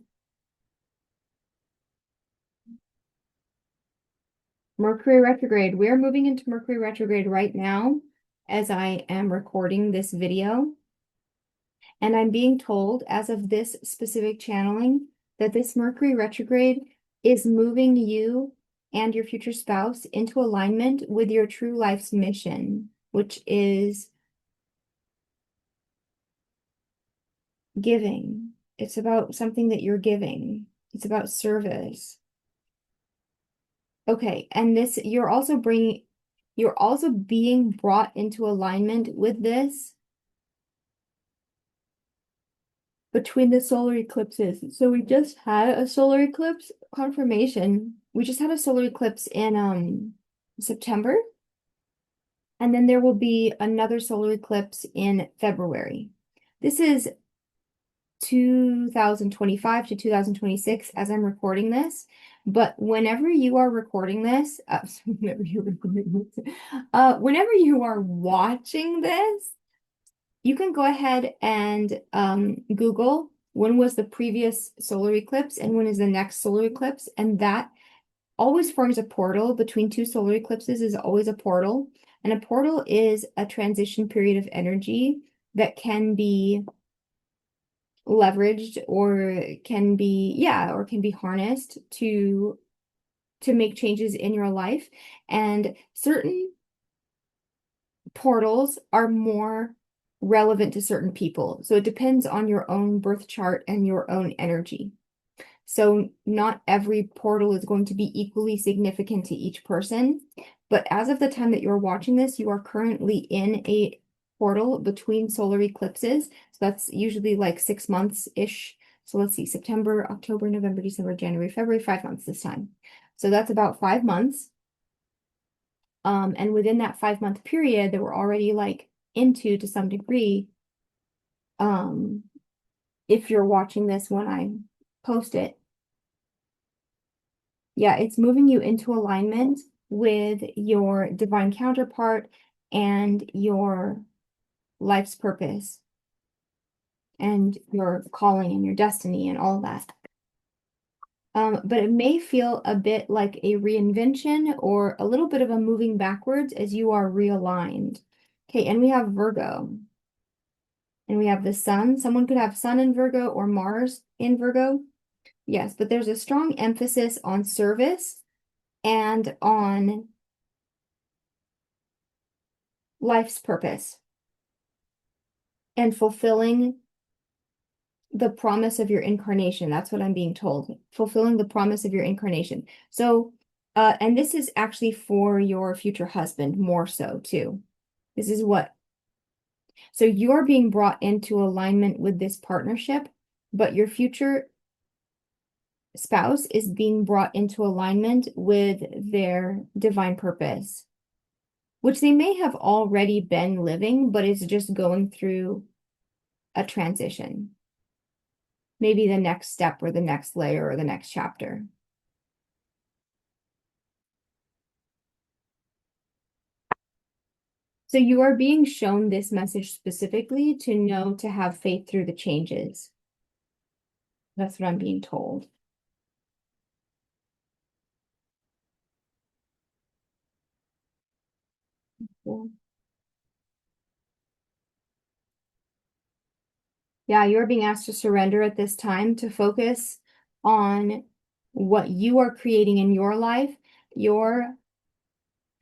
Mercury retrograde. We're moving into Mercury retrograde right now as I am recording this video. And I'm being told, as of this specific channeling, that this Mercury retrograde is moving you and your future spouse into alignment with your true life's mission, which is giving. It's about something that you're giving. It's about service. Okay, and this, you're also bringing, You're also being brought into alignment with this between the solar eclipses. So we just had a solar eclipse confirmation. We just had a solar eclipse in September, and then there will be another solar eclipse in February. This is 2025 to 2026 as I'm recording this. But whenever you are recording this, whenever you are watching this, you can go ahead and Google when was the previous solar eclipse and when is the next solar eclipse, and that always forms a portal. Between two solar eclipses is always a portal, and a portal is a transition period of energy that can be leveraged or can be, yeah, or can be harnessed to make changes in your life. And certain portals are more relevant to certain people. So it depends on your own birth chart and your own energy. So not every portal is going to be equally significant to each person. But as of the time that you're watching this, you are currently in a portal between solar eclipses. So that's usually like 6 months-ish. So let's see, September, October, November, December, January, February, 5 months this time. So that's about 5 months. And within that 5 month period that we're already like into to some degree, if you're watching this when I post it, yeah, it's moving you into alignment with your divine counterpart and your life's purpose and your calling and your destiny and all that. But it may feel a bit like a reinvention or a little bit of a moving backwards as you are realigned. Okay, and we have Virgo. And we have the sun. Someone could have sun in Virgo or Mars in Virgo. Yes, but there's a strong emphasis on service and on life's purpose and fulfilling the promise of your incarnation. That's what I'm being told. Fulfilling the promise of your incarnation. So, and this is actually for your future husband more so too. This is what, so you're being brought into alignment with this partnership, but your future spouse is being brought into alignment with their divine purpose, which they may have already been living, but is just going through a transition. Maybe the next step or the next layer or the next chapter. So you are being shown this message specifically to know to have faith through the changes. That's what I'm being told. Cool. Yeah, you're being asked to surrender at this time to focus on what you are creating in your life. Your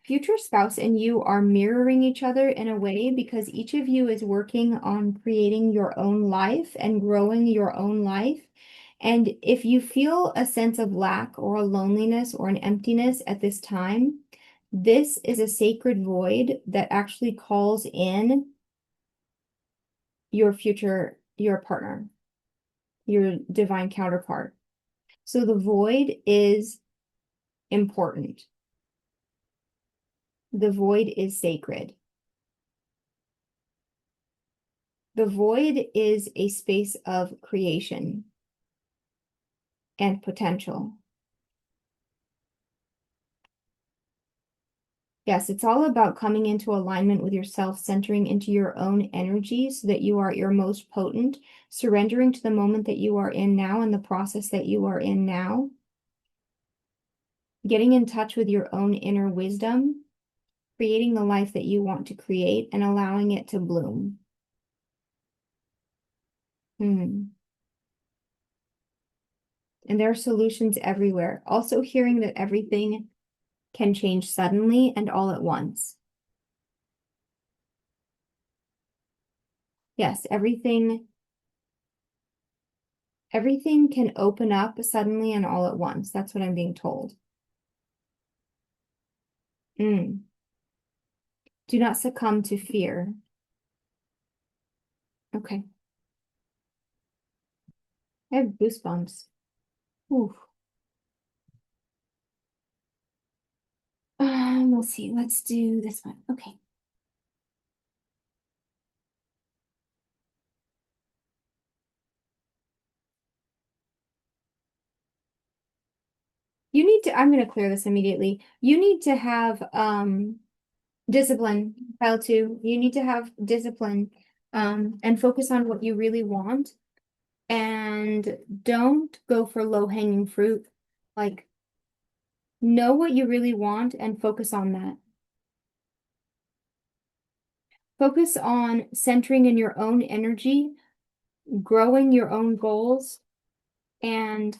future spouse and you are mirroring each other in a way because each of you is working on creating your own life and growing your own life. And if you feel a sense of lack or a loneliness or an emptiness at this time, this is a sacred void that actually calls in your future, your partner, your divine counterpart. So the void is important. The void is sacred. The void is a space of creation and potential. Yes, it's all about coming into alignment with yourself, centering into your own energy so that you are your most potent, surrendering to the moment that you are in now and the process that you are in now, getting in touch with your own inner wisdom, creating the life that you want to create and allowing it to bloom. And there are solutions everywhere. Also hearing that everything can change suddenly and all at once. Yes, everything can open up suddenly and all at once. That's what I'm being told. Do not succumb to fear. Okay. I have goosebumps. Ooh. Let's see. Let's do this one. Okay. You need to, I'm going to clear this immediately. You need to have discipline, pile two. You need to have discipline and focus on what you really want. And don't go for low-hanging fruit. Like, know what you really want and focus on that. Focus on centering in your own energy, growing your own goals, and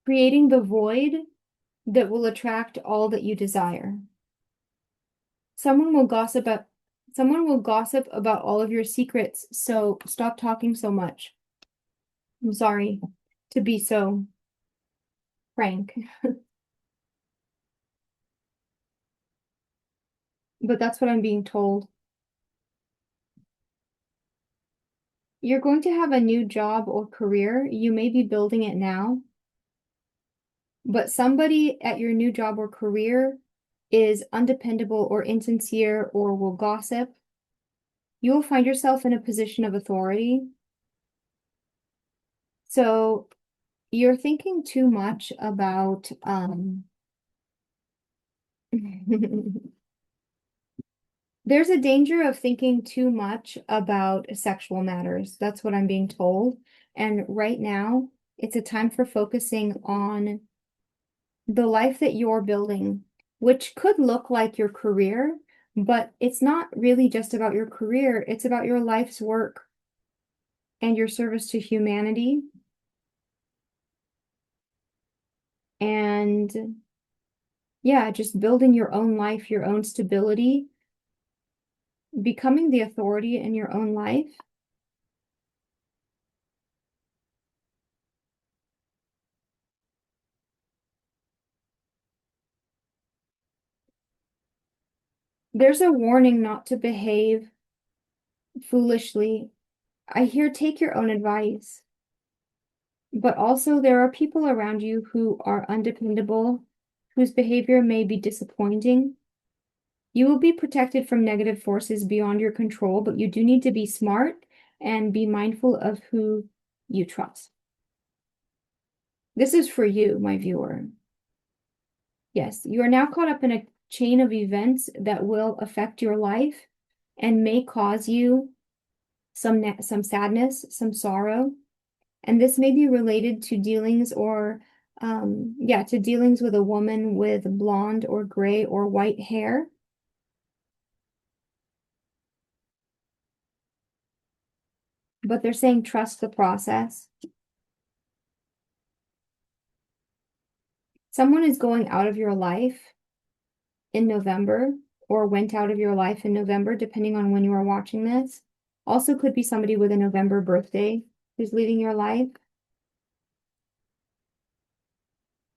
creating the void that will attract all that you desire. Someone will gossip about someone will gossip about all of your secrets, so stop talking so much. I'm sorry to be so frank, but that's what I'm being told. You're going to have a new job or career. You may be building it now, but somebody at your new job or career is undependable or insincere or will gossip. You will find yourself in a position of authority. So you're thinking too much about there's a danger of thinking too much about sexual matters. That's what I'm being told. And right now, it's a time for focusing on the life that you're building, which could look like your career, but it's not really just about your career. It's about your life's work and your service to humanity. And yeah, just building your own life, your own stability, becoming the authority in your own life. There's a warning not to behave foolishly. I hear take your own advice, but also there are people around you who are undependable, whose behavior may be disappointing. You will be protected from negative forces beyond your control, but you do need to be smart and be mindful of who you trust. This is for you, my viewer. Yes, you are now caught up in a chain of events that will affect your life and may cause you some sadness, some sorrow. And this may be related to dealings or to dealings with a woman with blonde or gray or white hair. But they're saying trust the process. Someone is going out of your life in November or went out of your life in November, depending on when you are watching this. Also could be somebody with a November birthday who's leaving your life.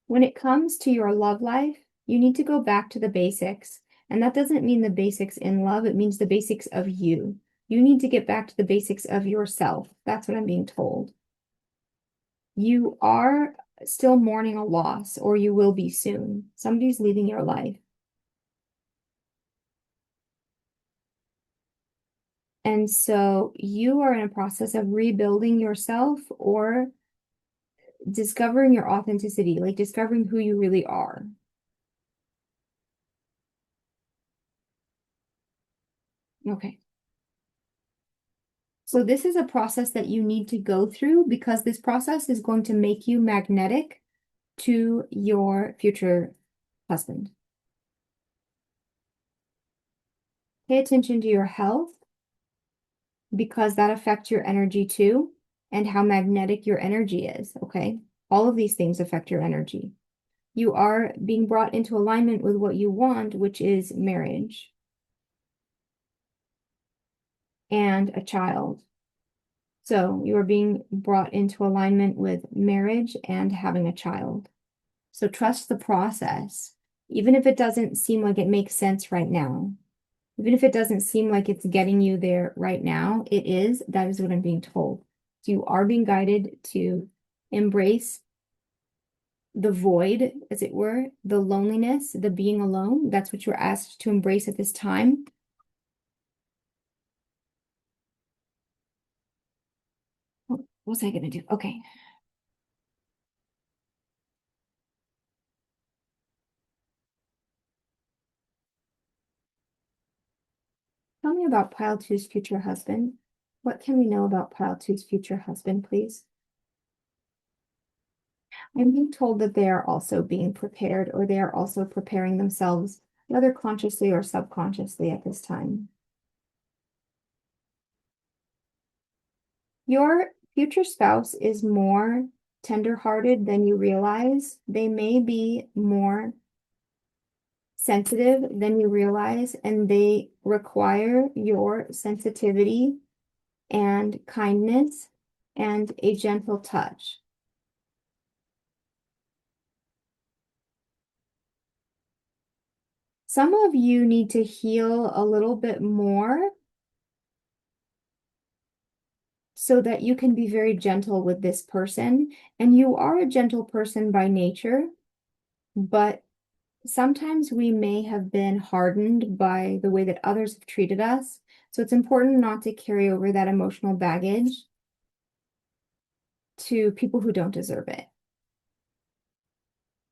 When it comes to your love life, you need to go back to the basics. And that doesn't mean the basics in love, it means the basics of you. You need to get back to the basics of yourself. That's what I'm being told. You are still mourning a loss, or you will be soon. Somebody's leaving your life. And so you are in a process of rebuilding yourself or discovering your authenticity, like discovering who you really are. Okay. So this is a process that you need to go through because this process is going to make you magnetic to your future husband. Pay attention to your health because that affects your energy too and how magnetic your energy is, okay? All of these things affect your energy. You are being brought into alignment with what you want, which is marriage and a child. So you are being brought into alignment with marriage and having a child. So trust the process. even if it doesn't seem like it makes sense right now, even if it doesn't seem like it's getting you there right now, it is. That is what I'm being told. So you are being guided to embrace the void, as it were, the loneliness, the being alone. That's what you're asked to embrace at this time. What was I going to do? Okay. Tell me about Pile Two's future husband. What can we know about Pile Two's future husband, please? I'm being told that they are also being prepared, or they are also preparing themselves, whether consciously or subconsciously at this time. Your future spouse is more tender-hearted than you realize. They may be more sensitive than you realize, and they require your sensitivity and kindness and a gentle touch. Some of you need to heal a little bit more so that you can be very gentle with this person. And you are a gentle person by nature, but sometimes we may have been hardened by the way that others have treated us. So it's important not to carry over that emotional baggage to people who don't deserve it.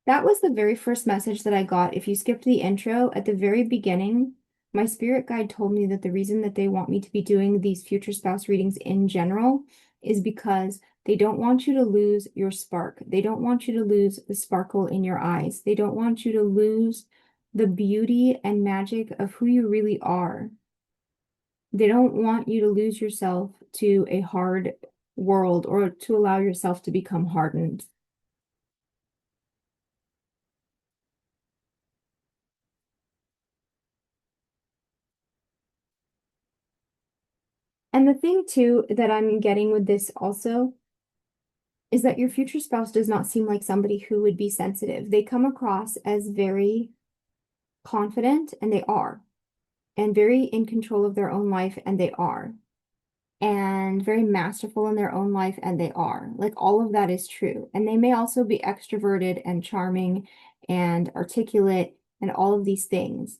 That was the very first message that I got. If you skipped the intro at the very beginning, my spirit guide told me that the reason that they want me to be doing these future spouse readings in general is because they don't want you to lose your spark. They don't want you to lose the sparkle in your eyes. They don't want you to lose the beauty and magic of who you really are. They don't want you to lose yourself to a hard world or to allow yourself to become hardened. And the thing too that I'm getting with this also is that your future spouse does not seem like somebody who would be sensitive. They come across as very confident, and they are, and very in control of their own life, and they are, and very masterful in their own life, and they are. Like all of that is true. And they may also be extroverted and charming and articulate and all of these things.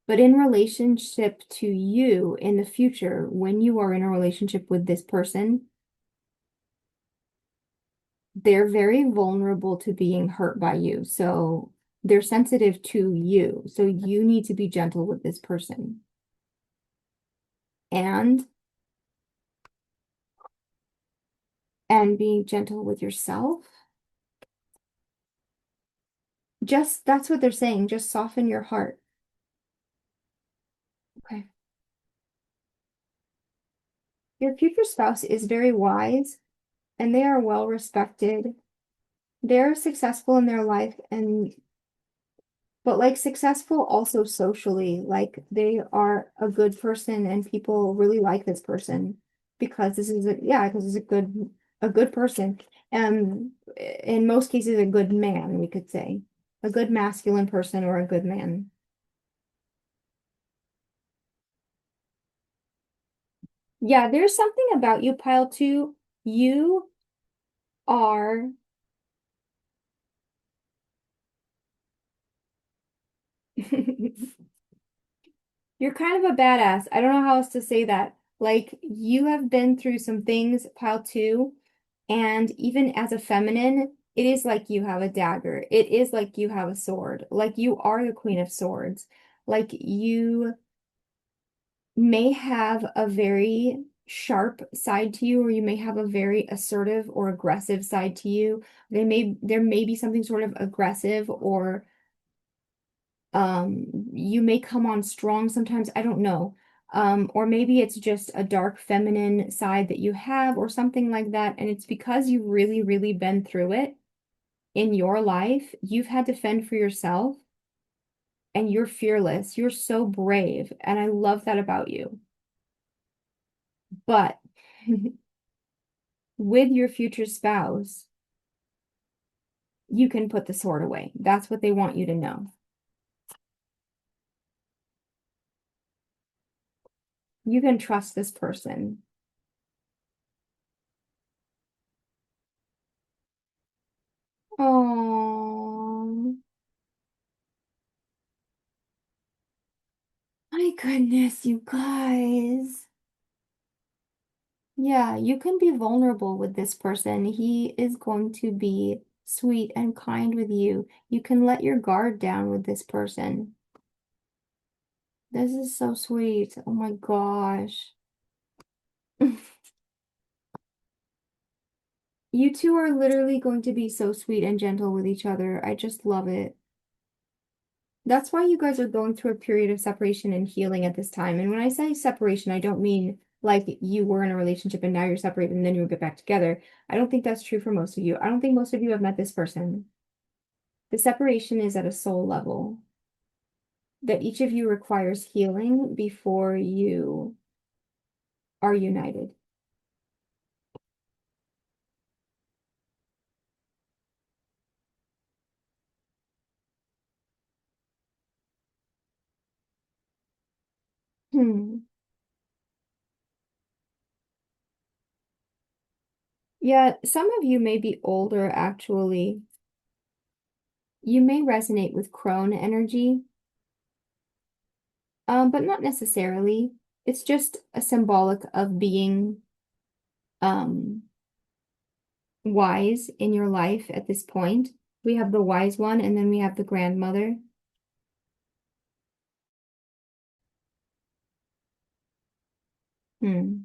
But in relationship to you in the future, when you are in a relationship with this person, they're very vulnerable to being hurt by you. So they're sensitive to you. So you need to be gentle with this person. And being gentle with yourself. Just that's what they're saying. Just soften your heart. Okay. Your future spouse is very wise and they are well respected. They're successful in their life and but like successful also socially, like they are a good person and people really like this person because this is a yeah, because it's a good person. And in most cases a good man, we could say. A good masculine person or a good man. Yeah, there's something about you, Pile Two. You are you're kind of a badass. I don't know how else to say that. Like you have been through some things, Pile Two, and even as a feminine, it is like you have a dagger. It is like you have a sword. Like you are the Queen of Swords. Like you may have a very sharp side to you, or you may have a very assertive or aggressive side to you. There may be something sort of aggressive or you may come on strong sometimes, I don't know. Or maybe it's just a dark feminine side that you have or something like that. And it's because you've really, really been through it in your life. You've had to fend for yourself and you're fearless. You're so brave. And I love that about you. But with your future spouse, you can put the sword away. That's what they want you to know. You can trust this person. Oh, my goodness, you guys. Yeah, you can be vulnerable with this person. He is going to be sweet and kind with you. You can let your guard down with this person. This is so sweet. Oh my gosh. You two are literally going to be so sweet and gentle with each other. I just love it. That's why you guys are going through a period of separation and healing at this time. And when I say separation, I don't mean like you were in a relationship and now you're separated and then you'll get back together. I don't think that's true for most of you. I don't think most of you have met this person. The separation is at a soul level, that each of you requires healing before you are united. Hmm. Yeah, some of you may be older actually. You may resonate with crone energy, but not necessarily. It's just a symbolic of being um wise in your life at this point. We have the wise one and then we have the grandmother. Hmm.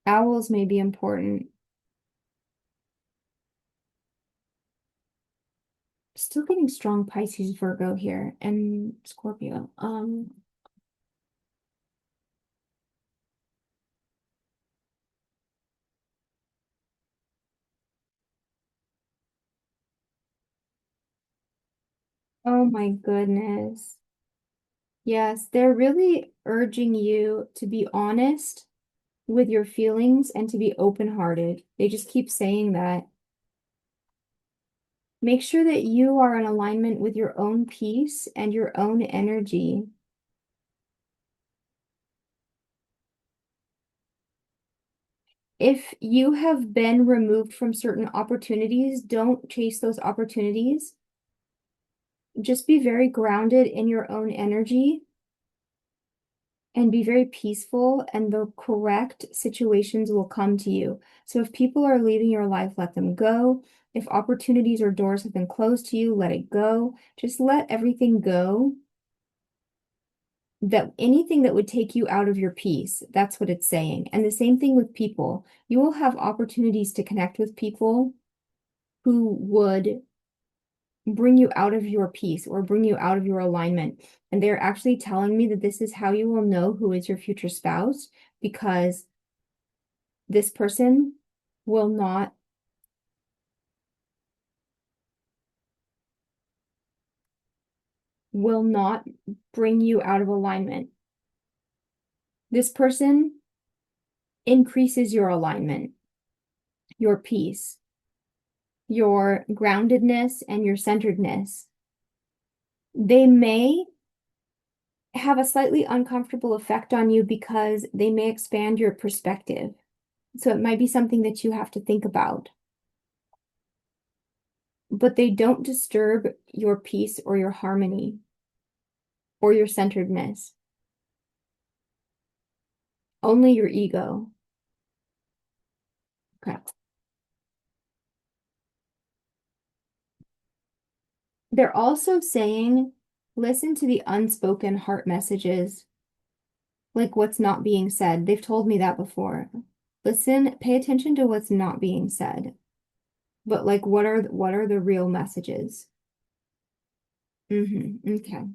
Owls may be important. Still getting strong Pisces, Virgo here, and Scorpio. Oh my goodness. Yes, they're really urging you to be honest with your feelings and to be open-hearted. They just keep saying that. Make sure that you are in alignment with your own peace and your own energy. If you have been removed from certain opportunities, don't chase those opportunities. Just be very grounded in your own energy and be very peaceful, and the correct situations will come to you. So if people are leaving your life, let them go. If opportunities or doors have been closed to you, let it go. Just let everything go. That anything that would take you out of your peace, that's what it's saying. And the same thing with people. You will have opportunities to connect with people who would bring you out of your peace or bring you out of your alignment. And they're actually telling me that this is how you will know who is your future spouse, because this person will not will not bring you out of alignment. This person increases your alignment, your peace, your groundedness, and your centeredness. They may have a slightly uncomfortable effect on you because they may expand your perspective. So it might be something that you have to think about. But they don't disturb your peace or your harmony or your centeredness, only your ego. Okay. They're also saying, listen to the unspoken heart messages, like what's not being said. They've told me that before. Listen, pay attention to what's not being said. But like what are the real messages? Okay.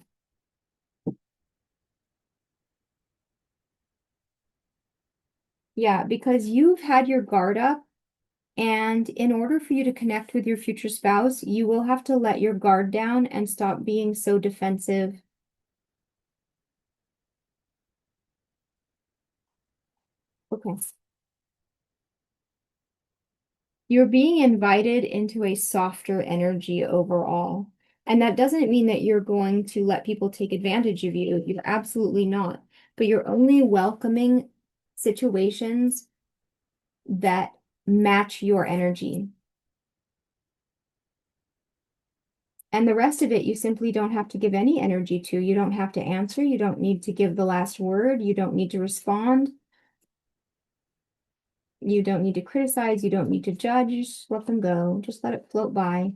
Yeah, because you've had your guard up, and in order for you to connect with your future spouse, you will have to let your guard down and stop being so defensive Okay. You're being invited into a softer energy overall. And that doesn't mean that you're going to let people take advantage of you. You're absolutely not. But you're only welcoming situations that match your energy. And the rest of it, you simply don't have to give any energy to. You don't have to answer. You don't need to give the last word. You don't need to respond. You don't need to criticize. You don't need to judge. Just let them go. Just let it float by.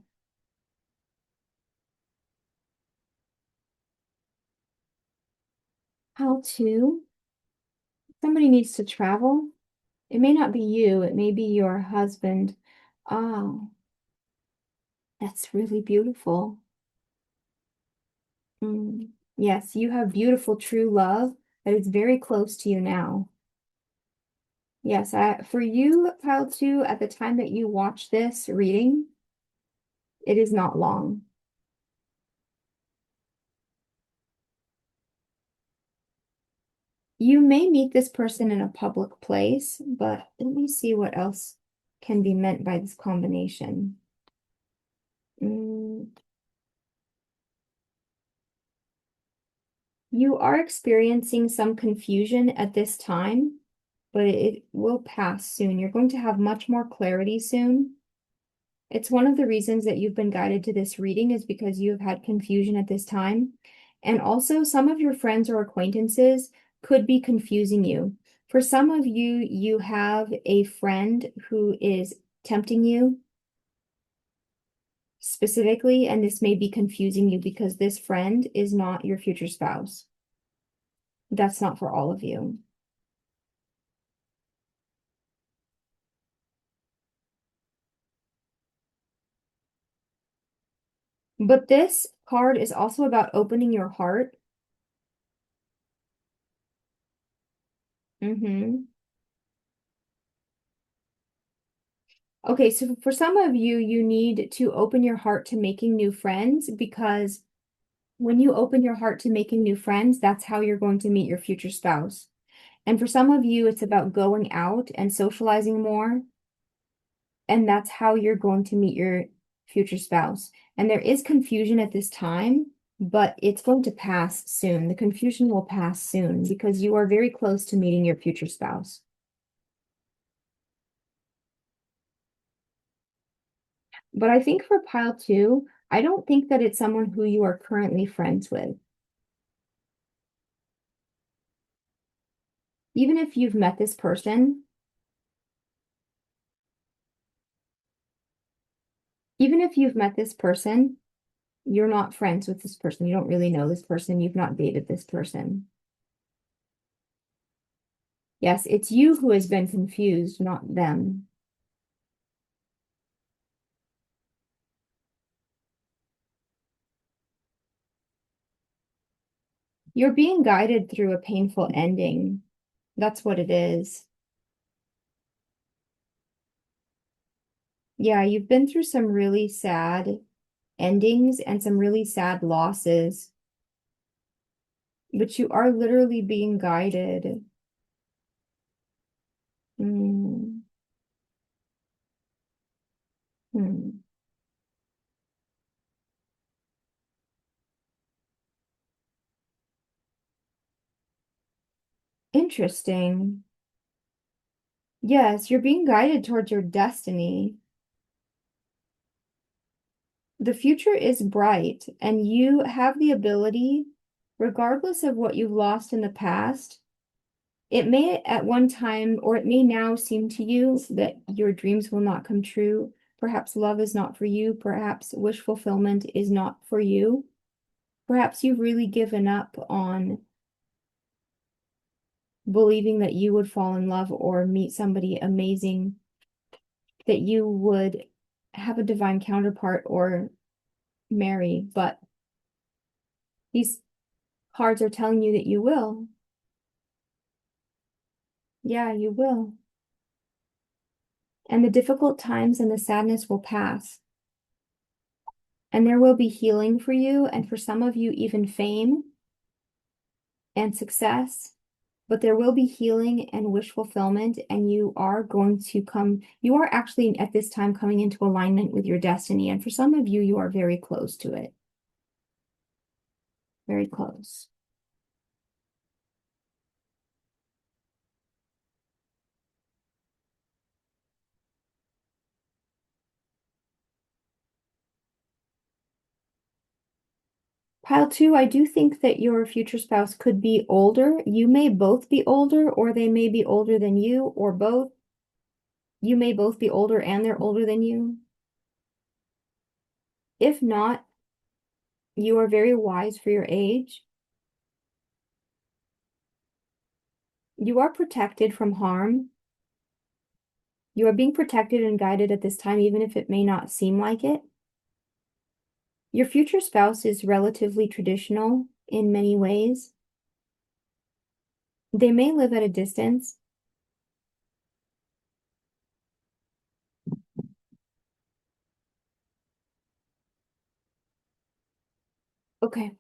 How to? Somebody needs to travel. It may not be you. It may be your husband. Oh, that's really beautiful. Mm. Yes, you have beautiful true love that is very close to you now. Yes, for you, Pile 2, at the time that you watch this reading, it is not long. You may meet this person in a public place, but let me see what else can be meant by this combination. Mm, you are experiencing some confusion at this time, but it will pass soon. You're going to have much more clarity soon. It's one of the reasons that you've been guided to this reading is because you have had confusion at this time. And also, some of your friends or acquaintances could be confusing you. For some of you, you have a friend who is tempting you specifically, and this may be confusing you because this friend is not your future spouse. That's not for all of you. But this card is also about opening your heart. Mm-hmm. Okay, so for some of you, you need to open your heart to making new friends because when you open your heart to making new friends, that's how you're going to meet your future spouse. And for some of you, it's about going out and socializing more, and that's how you're going to meet your future spouse. And there is confusion at this time, but it's going to pass soon. The confusion will pass soon because you are very close to meeting your future spouse. But I think for pile 2, I don't think that it's someone who you are currently friends with. Even if you've met this person, even if you've met this person, you're not friends with this person. You don't really know this person. You've not dated this person. Yes, it's you who has been confused, not them. You're being guided through a painful ending. That's what it is. Yeah, you've been through some really sad endings and some really sad losses, but you are literally being guided. Hmm. Hmm. Interesting. Yes, you're being guided towards your destiny. The future is bright, and you have the ability, regardless of what you've lost in the past, it may at one time, or it may now seem to you that your dreams will not come true. Perhaps love is not for you. Perhaps wish fulfillment is not for you. Perhaps you've really given up on believing that you would fall in love or meet somebody amazing, that you would have a divine counterpart or marry, but these cards are telling you that you will. Yeah, you will. And the difficult times and the sadness will pass. And there will be healing for you, and for some of you, even fame and success. but there will be healing and wish fulfillment, and you are actually at this time coming into alignment with your destiny. And for some of you, you are very close to it. Very close. Pile two, I do think that your future spouse could be older. You may both be older, or they may be older than you, or both. You may both be older and they're older than you. If not, you are very wise for your age. You are protected from harm. You are being protected and guided at this time, even if it may not seem like it. Your future spouse is relatively traditional in many ways. They may live at a distance. Okay.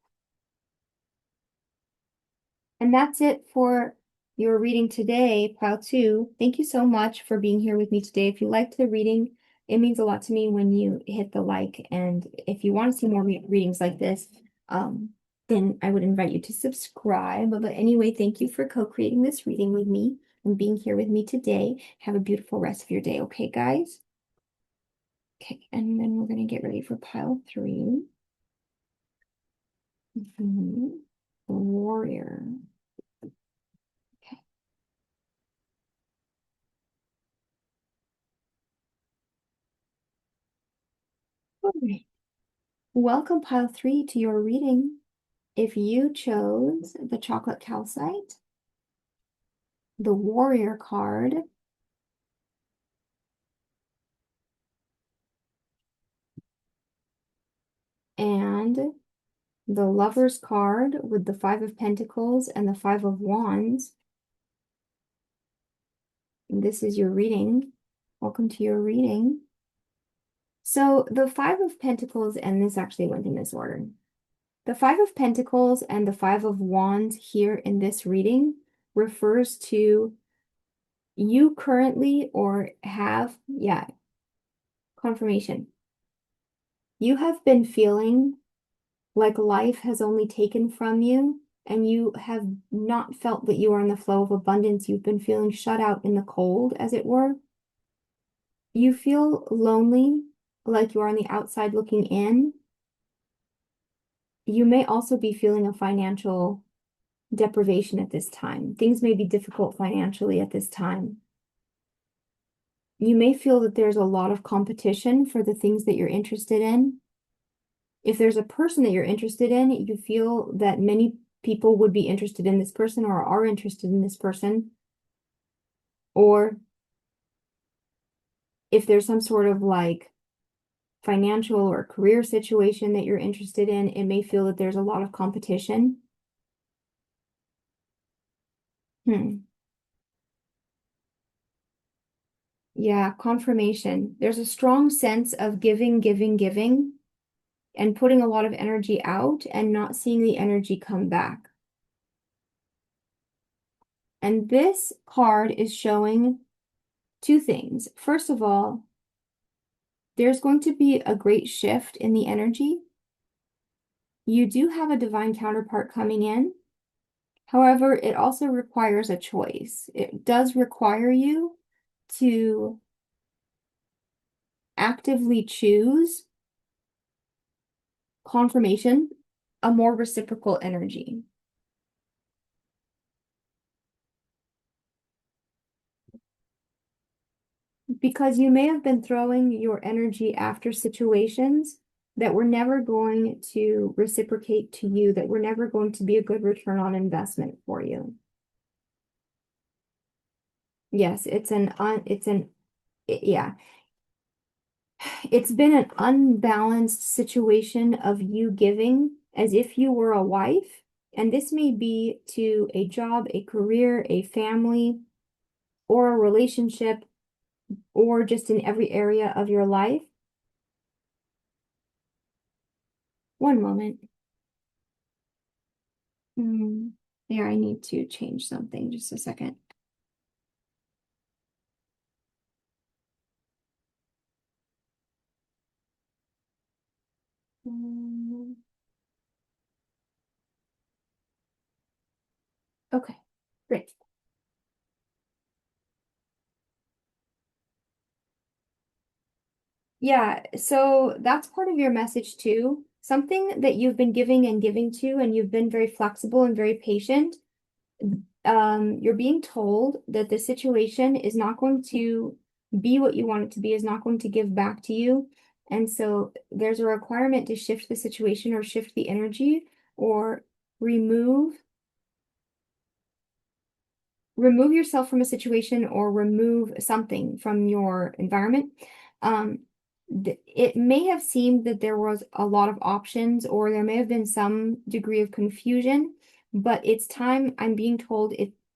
And that's it for your reading today, Pile 2. Thank you so much for being here with me today. If you liked the reading, it means a lot to me when you hit the like. And if you want to see more readings like this, then I would invite you to subscribe. But anyway, thank you for co-creating this reading with me and being here with me today. Have a beautiful rest of your day, okay, guys? Okay, and then we're going to get ready for Pile 3. Warrior. Okay. All right. Welcome, Pile 3, to your reading. If you chose the chocolate calcite, the warrior card, and the lover's card with the Five of Pentacles and the Five of Wands, this is your reading. Welcome to your reading. So the Five of Pentacles, and this actually went in this order. The Five of Pentacles and the Five of Wands here in this reading refers to you currently or have, confirmation. You have been feeling like life has only taken from you, and you have not felt that you are in the flow of abundance. You've been feeling shut out in the cold, as it were. You feel lonely, like you are on the outside looking in. You may also be feeling a financial deprivation at this time. Things may be difficult financially at this time. You may feel that there's a lot of competition for the things that you're interested in. If there's a person that you're interested in, you feel that many people would be interested in this person or are interested in this person. Or if there's some sort of like financial or career situation that you're interested in, it may feel that there's a lot of competition. Yeah, confirmation. There's a strong sense of giving, giving, giving, and putting a lot of energy out and not seeing the energy come back. And this card is showing two things. First of all, there's going to be a great shift in the energy. You do have a divine counterpart coming in. However, it also requires a choice. It does require you to actively choose confirmation, a more reciprocal energy. Because you may have been throwing your energy after situations that were never going to reciprocate to you, that were never going to be a good return on investment for you. Yes, it's been an unbalanced situation of you giving as if you were a wife, and this may be to a job, a career, a family, or a relationship, or just in every area of your life. One moment. Here, I need to change something. Just a second. Um, okay, great. Yeah, so that's part of your message too. Something that you've been giving and giving to, and you've been very flexible and very patient. You're being told that the situation is not going to be what you want it to be, is not going to give back to you. And so there's a requirement to shift the situation or shift the energy or remove remove yourself from a situation or remove something from your environment. Um, it may have seemed that there was a lot of options or there may have been some degree of confusion, but it's time, I'm being told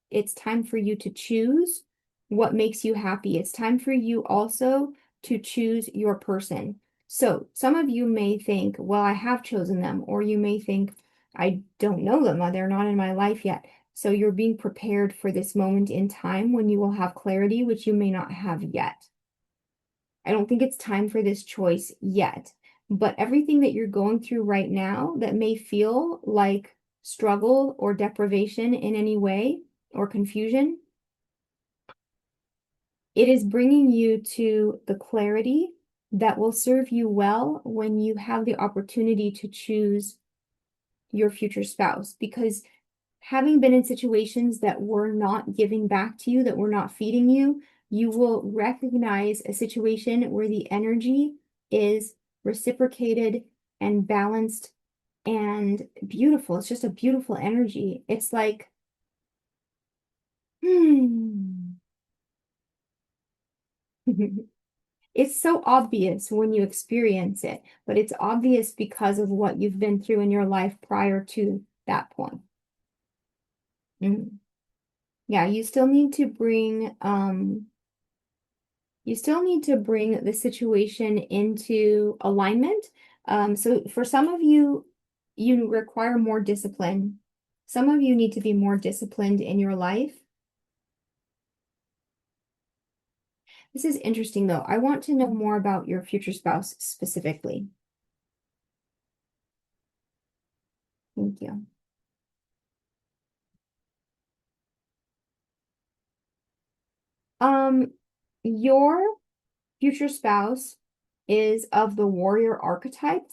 it's time for you to choose what makes you happy. It's time for you also to choose your person. So some of you may think, well, I have chosen them, or you may think, I don't know them, they're not in my life yet. So you're being prepared for this moment in time when you will have clarity, which you may not have yet. I don't think it's time for this choice yet, but everything that you're going through right now that may feel like struggle or deprivation in any way or confusion, it is bringing you to the clarity that will serve you well when you have the opportunity to choose your future spouse. Because having been in situations that were not giving back to you, that were not feeding you, you will recognize a situation where the energy is reciprocated and balanced and beautiful. It's just a beautiful energy. It's like, hmm. It's so obvious when you experience it, but it's obvious because of what you've been through in your life prior to that point. Mm. Yeah, you still need to bring the situation into alignment. So for some of you, you require more discipline. Some of you need to be more disciplined in your life. This is interesting though. I want to know more about your future spouse specifically. Thank you. Um, your future spouse is of the warrior archetype.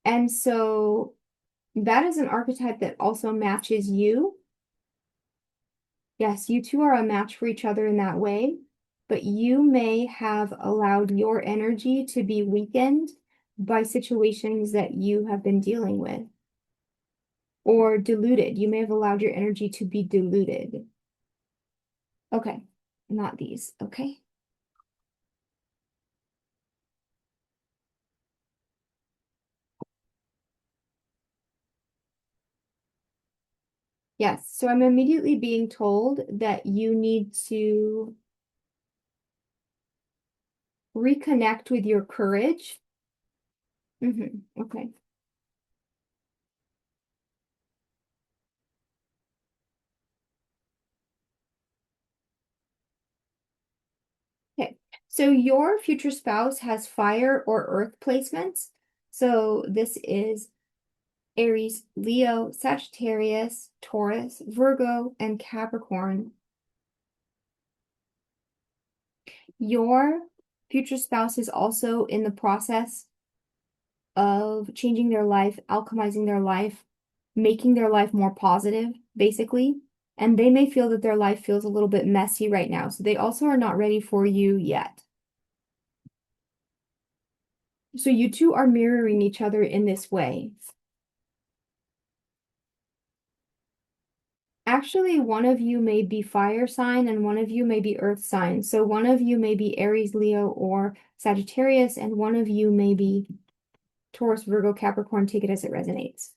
And so that is an archetype that also matches you. Yes, you two are a match for each other in that way, but you may have allowed your energy to be weakened by situations that you have been dealing with or diluted. You may have allowed your energy to be diluted. Okay, not these. Okay. Yes, so I'm immediately being told that you need to reconnect with your courage. Okay. Okay. So your future spouse has fire or earth placements. So this is Aries, Leo, Sagittarius, Taurus, Virgo, and Capricorn. Your future spouse is also in the process of changing their life, alchemizing their life, making their life more positive, basically. And they may feel that their life feels a little bit messy right now. So they also are not ready for you yet. So you two are mirroring each other in this way. Actually, one of you may be fire sign and one of you may be earth sign. So one of you may be Aries, Leo, or Sagittarius, and one of you may be Taurus, Virgo, Capricorn. Take it as it resonates.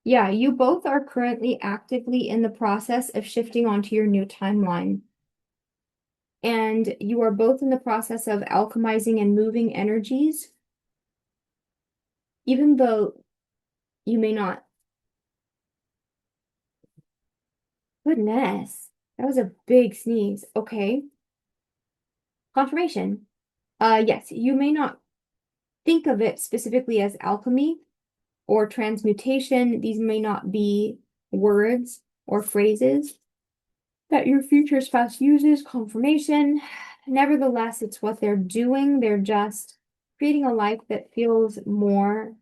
Yeah, you both are currently actively in the process of shifting onto your new timeline. And you are both in the process of alchemizing and moving energies, even though you may not. Goodness, that was a big sneeze. Okay. Confirmation. Yes, you may not think of it specifically as alchemy or transmutation. These may not be words or phrases that your future spouse uses, confirmation. Nevertheless, it's what they're doing. They're just creating a life that feels more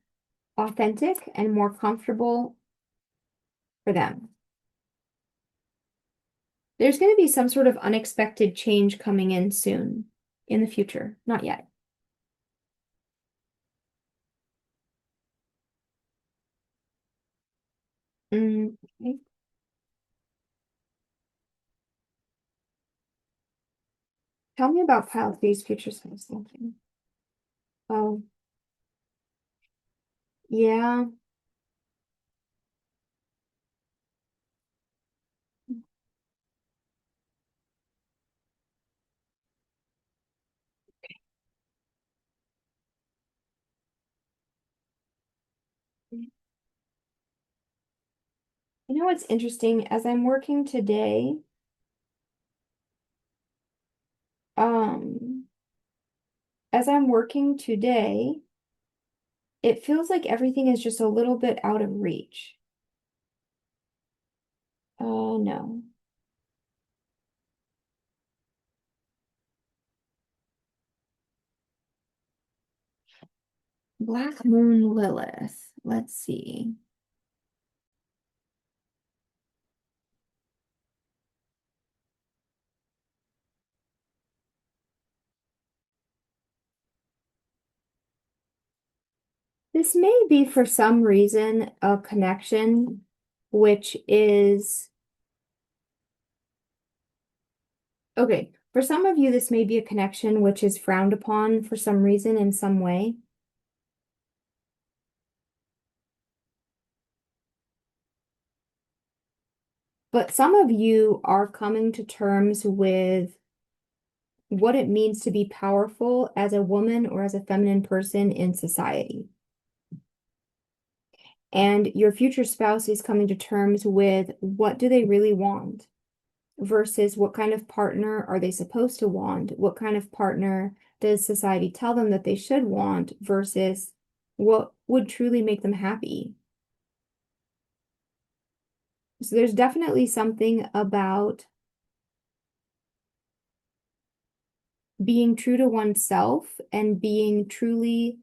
authentic and more comfortable for them. There's going to be some sort of unexpected change coming in soon in the future. Not yet. Okay. Tell me about pile three's future spouse thinking. Oh, yeah. You know what's interesting? Um, as I'm working today, it feels like everything is just a little bit out of reach. Oh no. Black Moon Lilith. Let's see. This may be for some reason a connection, which is okay. For some of you, this may be a connection which is frowned upon for some reason in some way. But some of you are coming to terms with what it means to be powerful as a woman or as a feminine person in society. And your future spouse is coming to terms with what do they really want versus what kind of partner are they supposed to want? What kind of partner does society tell them that they should want versus what would truly make them happy? So there's definitely something about being true to oneself and being truly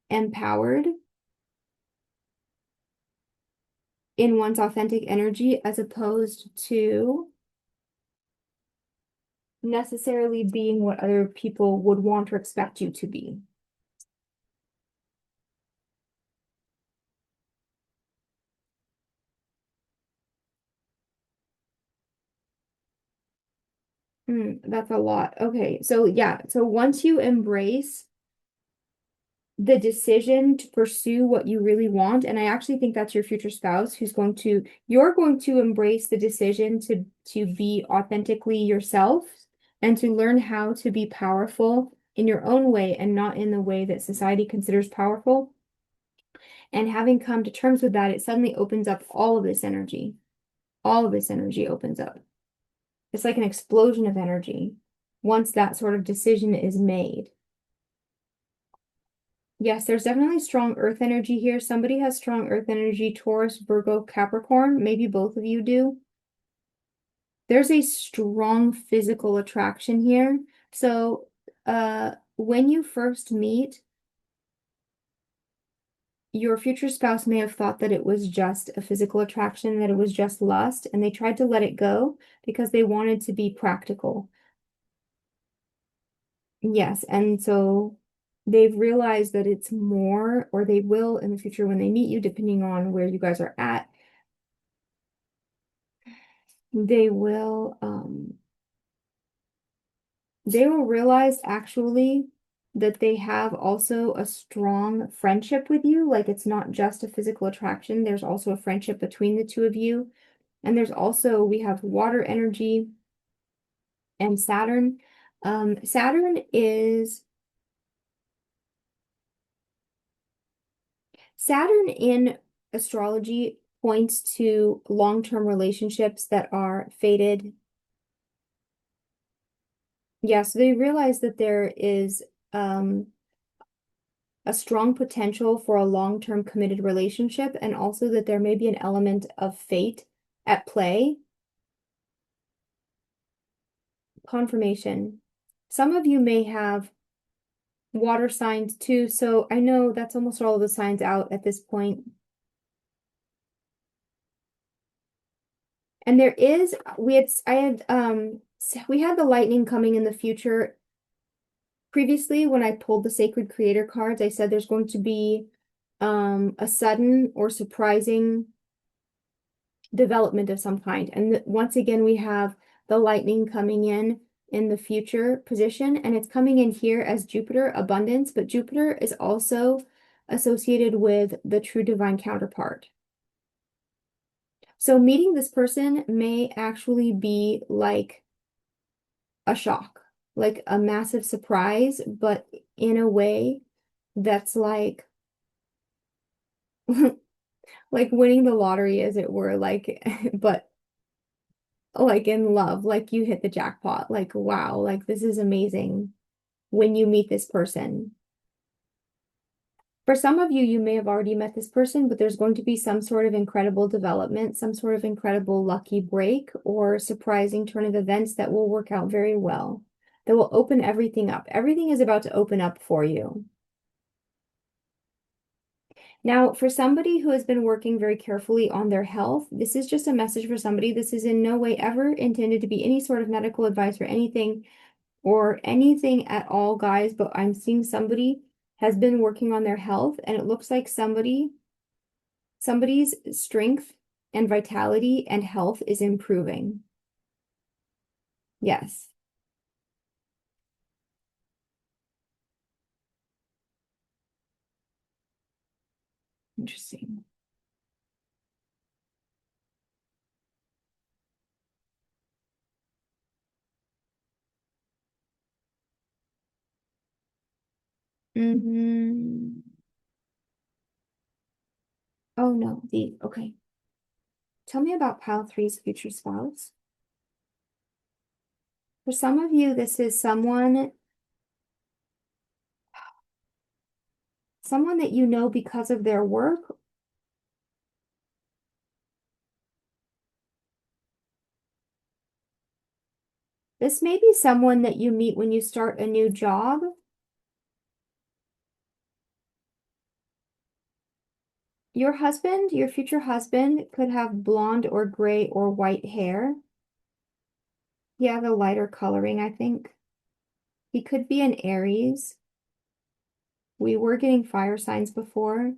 empowered in one's authentic energy as opposed to necessarily being what other people would want or expect you to be. That's a lot. Okay, so yeah, so once you embrace the decision to pursue what you really want, and I actually think that's your future spouse who's you're going to embrace the decision to be authentically yourself and to learn how to be powerful in your own way and not in the way that society considers powerful. And having come to terms with that, it suddenly opens up all of this energy. All of this energy opens up. It's like an explosion of energy once that sort of decision is made. Yes, there's definitely strong earth energy here. Somebody has strong earth energy, Taurus, Virgo, Capricorn. Maybe both of you do. There's a strong physical attraction here. So, when you first meet, your future spouse may have thought that it was just a physical attraction, that it was just lust, and they tried to let it go because they wanted to be practical. Yes, and so they've realized that it's more, or they will in the future when they meet you, depending on where you guys are at, they will realize actually that they have also a strong friendship with you. Like it's not just a physical attraction, there's also a friendship between the two of you. And there's also, we have water energy. And Saturn in astrology points to long-term relationships that are fated. Yeah, so they realize that there is a strong potential for a long-term committed relationship, and also that there may be an element of fate at play. Confirmation. Some of you may have water signs too, so I know that's almost all of the signs out at this point. And there is, we had the lightning coming in the future. Previously, when I pulled the Sacred Creator cards, I said there's going to be a sudden or surprising development of some kind. And once again, we have the lightning coming in the future position, and it's coming in here as Jupiter, abundance, but Jupiter is also associated with the true divine counterpart. So meeting this person may actually be like a shock, like a massive surprise, but in a way that's like like winning the lottery, as it were, like but like in love, like you hit the jackpot, like wow, like this is amazing when you meet this person. For some of you, you may have already met this person, but there's going to be some sort of incredible development, some sort of incredible lucky break or surprising turn of events that will work out very well, that will open everything up. Everything is about to open up for you. Now, for somebody who has been working very carefully on their health, this is just a message for somebody. This is in no way ever intended to be any sort of medical advice or anything at all, guys, but I'm seeing somebody has been working on their health, and it looks like somebody's strength and vitality and health is improving. Yes. Interesting. Mm-hmm. Oh no, okay. Tell me about pile three's future spouse. For some of you, this is someone that you know because of their work. This may be someone that you meet when you start a new job. Your husband, your future husband, could have blonde or gray or white hair. Yeah, the lighter coloring, I think. He could be an Aries. We were getting fire signs before.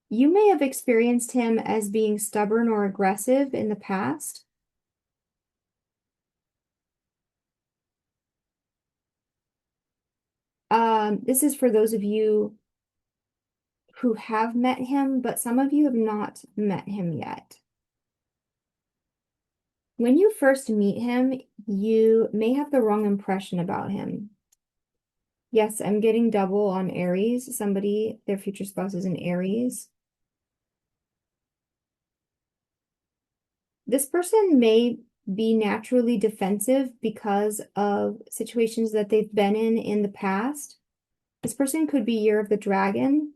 You may have experienced him as being stubborn or aggressive in the past. This is for those of you who have met him, but some of you have not met him yet. When you first meet him, you may have the wrong impression about him. Yes, I'm getting double on Aries. Somebody, their future spouse is an Aries. This person may be naturally defensive because of situations that they've been in the past. This person could be Year of the Dragon.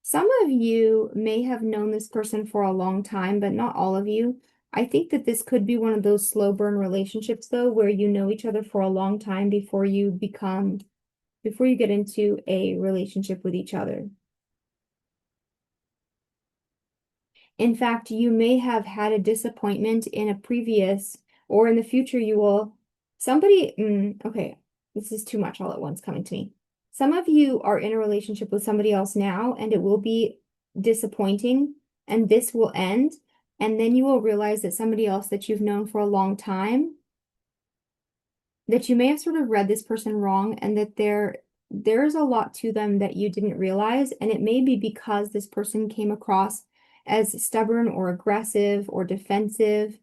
Some of you may have known this person for a long time, but not all of you. I think that this could be one of those slow burn relationships, though, where you know each other for a long time before you get into a relationship with each other. In fact, you may have had a disappointment in a previous, or in the future, okay, this is too much all at once coming to me. Some of you are in a relationship with somebody else now, and it will be disappointing, and this will end. And then you will realize that somebody else that you've known for a long time, that you may have sort of read this person wrong, and that there's a lot to them that you didn't realize. And it may be because this person came across as stubborn or aggressive or defensive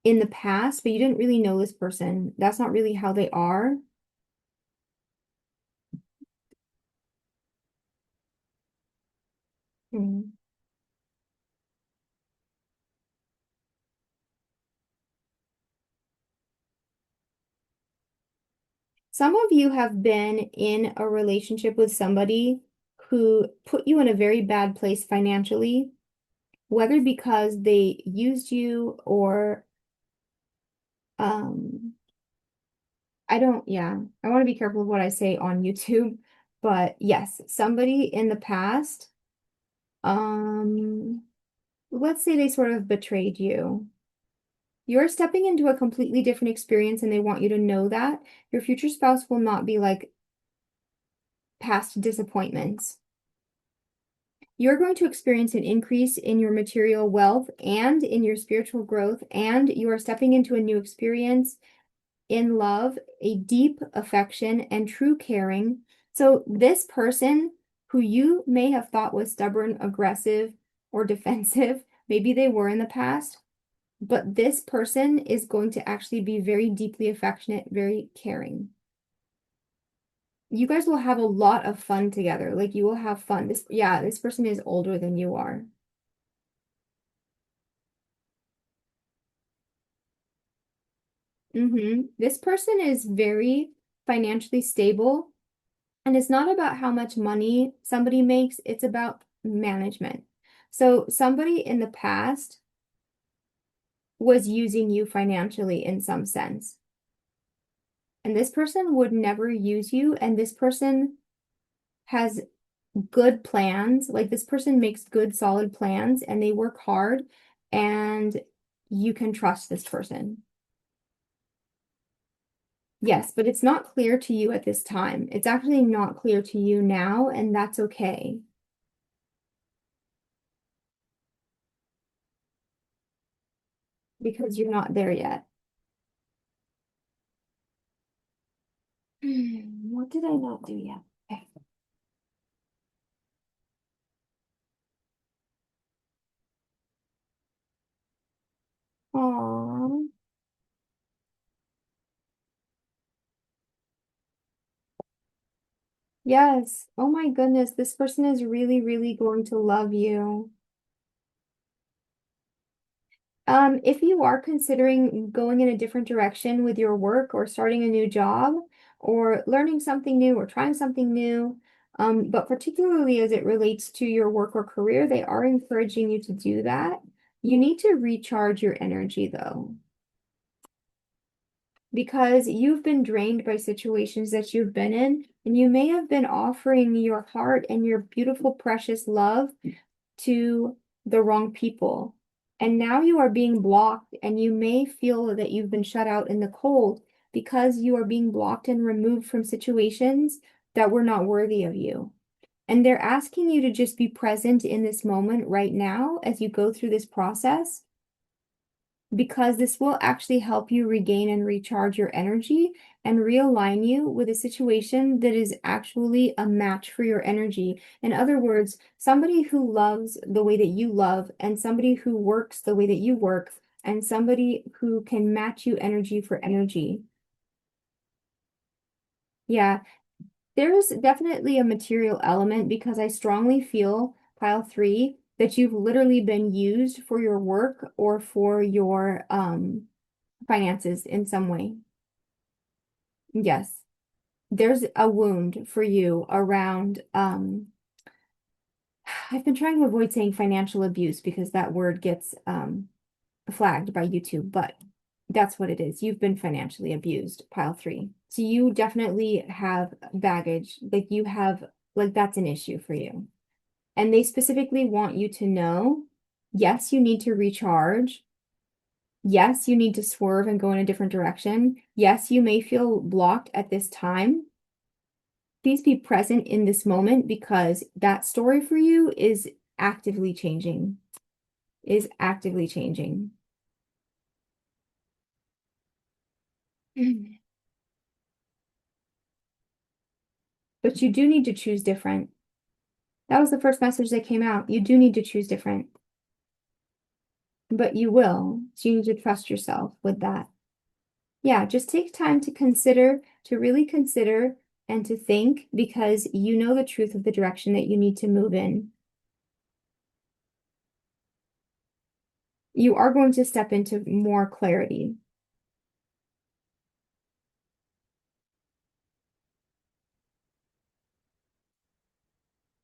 in the past, but you didn't really know this person. That's not really how they are. Mm. Some of you have been in a relationship with somebody who put you in a very bad place financially, whether because they used you or um I want to be careful of what I say on YouTube, but yes, somebody in the past, um let's say they sort of betrayed you. You're stepping into a completely different experience and they want you to know that your future spouse will not be like past disappointments. You're going to experience an increase in your material wealth and in your spiritual growth, and you are stepping into a new experience in love, a deep affection, and true caring. So, this person who you may have thought was stubborn, aggressive, or defensive, maybe they were in the past, but this person is going to actually be very deeply affectionate, very caring. You guys will have a lot of fun together. Like you will have fun. This person is older than you are. This person is very financially stable, and it's not about how much money somebody makes, it's about management. So somebody in the past was using you financially in some sense, and this person would never use you, and this person has good plans. Like this person makes good, solid plans, and they work hard, and you can trust this person. Yes, but it's not clear to you at this time. It's actually not clear to you now, and that's okay because you're not there yet. What did I not do yet? Okay. Aw, yes. Oh my goodness, this person is really, really going to love you. If you are considering going in a different direction with your work or starting a new job or learning something new or trying something new, but particularly as it relates to your work or career, they are encouraging you to do that. You need to recharge your energy though, because you've been drained by situations that you've been in, and you may have been offering your heart and your beautiful, precious love to the wrong people. And now you are being blocked, and you may feel that you've been shut out in the cold because you are being blocked and removed from situations that were not worthy of you. And they're asking you to just be present in this moment right now as you go through this process, because this will actually help you regain and recharge your energy and realign you with a situation that is actually a match for your energy. In other words, somebody who loves the way that you love, and somebody who works the way that you work, and somebody who can match you energy for energy. Yeah, there's definitely a material element because I strongly feel, pile three, that you've literally been used for your work or for your finances in some way. Yes. There's a wound for you around I've been trying to avoid saying financial abuse because that word gets flagged by YouTube, but that's what it is. You've been financially abused, pile three. So you definitely have baggage. Like you have, like that's an issue for you. And they specifically want you to know, yes, you need to recharge. Yes, you need to swerve and go in a different direction. Yes, you may feel blocked at this time. Please be present in this moment because that story for you is actively changing, is actively changing. But you do need to choose different. That was the first message that came out. You do need to choose different, but you will. So you need to trust yourself with that. Yeah, just take time to consider, to really consider and to think because you know the truth of the direction that you need to move in. You are going to step into more clarity.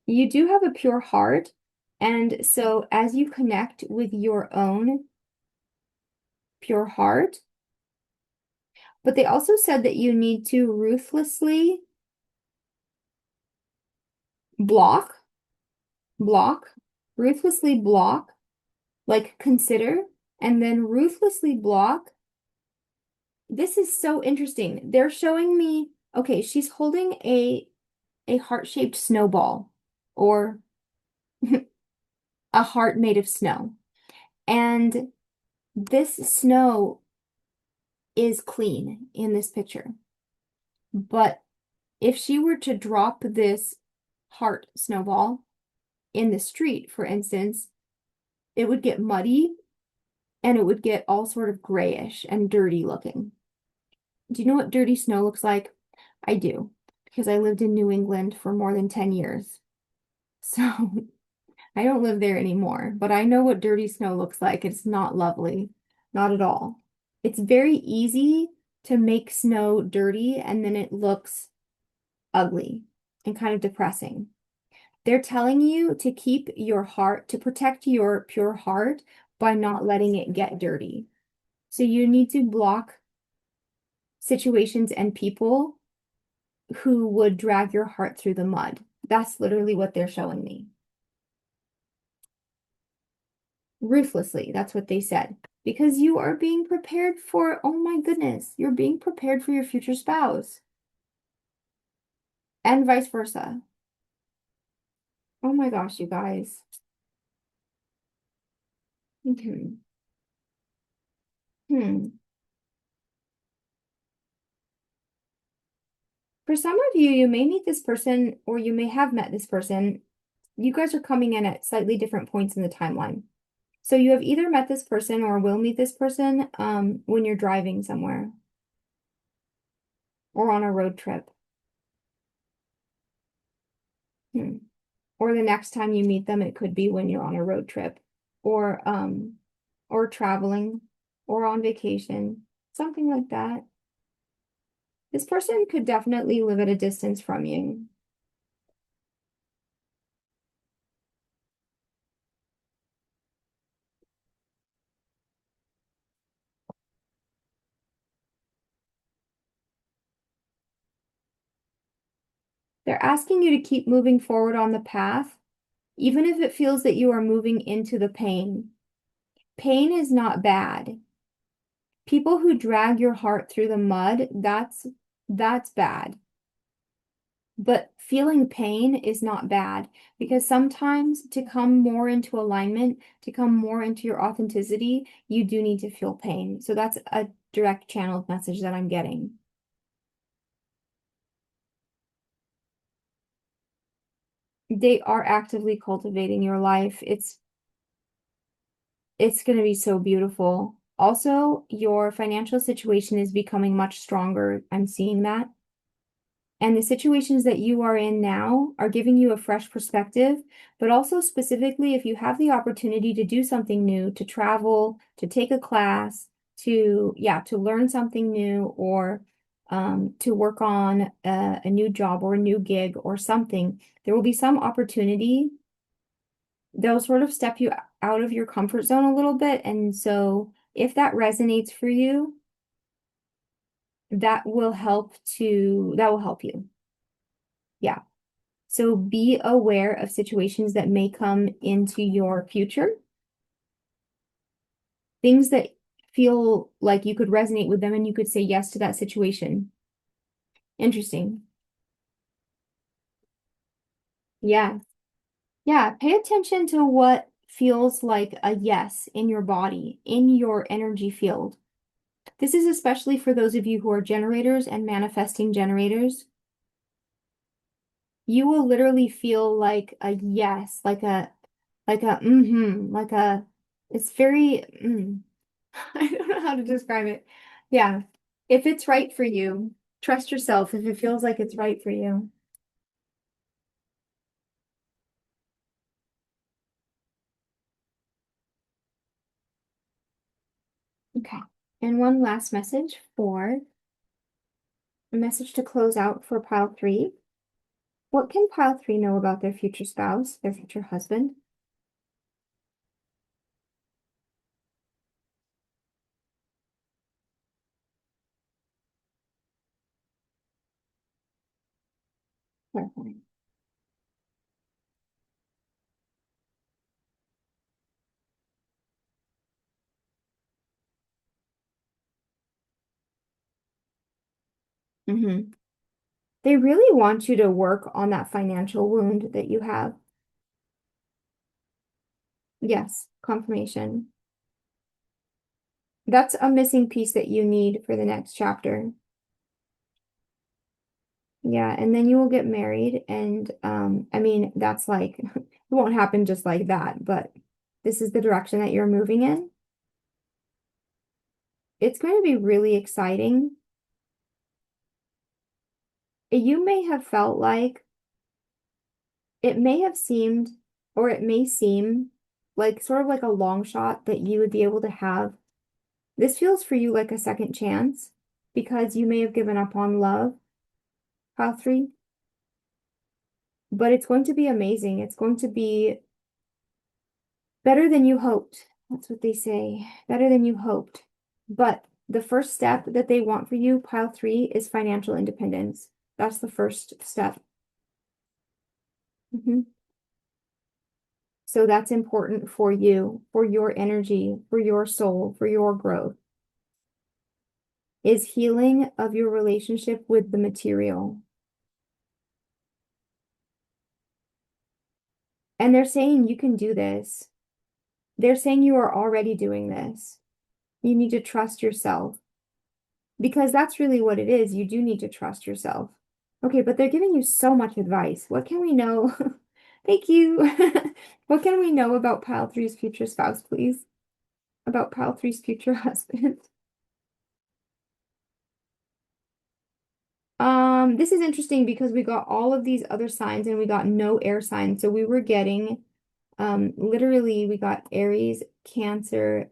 You do have a pure heart. And so as you connect with your own pure heart, but they also said that you need to ruthlessly block, block, ruthlessly block, like consider, and then ruthlessly block. This is so interesting. They're showing me, okay, she's holding a heart-shaped snowball or a heart made of snow. And this snow is clean in this picture. But if she were to drop this heart snowball in the street, for instance, it would get muddy and it would get all sort of grayish and dirty looking. Do you know what dirty snow looks like? I do, because I lived in New England for more than 10 years. So I don't live there anymore, but I know what dirty snow looks like. It's not lovely, not at all. It's very easy to make snow dirty and then it looks ugly and kind of depressing. They're telling you to keep your heart, to protect your pure heart by not letting it get dirty. So you need to block situations and people who would drag your heart through the mud. That's literally what they're showing me. Ruthlessly, that's what they said. Because you are being prepared for, oh my goodness, you're being prepared for your future spouse. And vice versa. Oh my gosh, you guys. Hmm. Hmm. For some of you, you may meet this person or you may have met this person. You guys are coming in at slightly different points in the timeline. So you have either met this person or will meet this person when you're driving somewhere or on a road trip. Hmm. Or the next time you meet them, it could be when you're on a road trip or traveling or on vacation, something like that. This person could definitely live at a distance from you. They're asking you to keep moving forward on the path, even if it feels that you are moving into the pain. Pain is not bad. People who drag your heart through the mud, that's bad. But feeling pain is not bad because sometimes to come more into alignment, to come more into your authenticity, you do need to feel pain. So that's a direct channeled message that I'm getting. They are actively cultivating your life. It's going to be so beautiful. Also, your financial situation is becoming much stronger. I'm seeing that. And the situations that you are in now are giving you a fresh perspective, but also specifically if you have the opportunity to do something new, to travel, to take a class, to learn something new or to work on a new job or a new gig or something, there will be some opportunity that'll sort of step you out of your comfort zone a little bit. And so if that resonates for you, that will help you. Yeah. So be aware of situations that may come into your future, things that feel like you could resonate with them and you could say yes to that situation. Interesting. Yeah. Yeah. Pay attention to what feels like a yes in your body, in your energy field. This is especially for those of you who are generators and manifesting generators. You will literally feel like a yes, like a like a it's very I don't know how to describe it. Yeah. If it's right for you, trust yourself if it feels like it's right for you. Okay. And one last message for a message to close out for pile three. What can pile three know about their future spouse, their future husband? Clarifying. Mm-hmm. They really want you to work on that financial wound that you have. Yes, confirmation. That's a missing piece that you need for the next chapter. Yeah, and then you will get married and I mean that's like it won't happen just like that, but this is the direction that you're moving in. It's going to be really exciting. You may have felt like it may have seemed or it may seem like sort of like a long shot that you would be able to have. This feels for you like a second chance because you may have given up on love, pile three, but it's going to be amazing. It's going to be better than you hoped. That's what they say. Better than you hoped. But the first step that they want for you, pile three, is financial independence. That's the first step. Mhm. So that's important for you, for your energy, for your soul, for your growth, is healing of your relationship with the material. And they're saying you can do this. They're saying you are already doing this. You need to trust yourself because that's really what it is. You do need to trust yourself. Okay, but they're giving you so much advice. What can we know? Thank you. What can we know about pile three's future spouse, please? About pile three's future husband? This is interesting because we got all of these other signs and we got no air signs. So we were getting literally we got Aries, Cancer,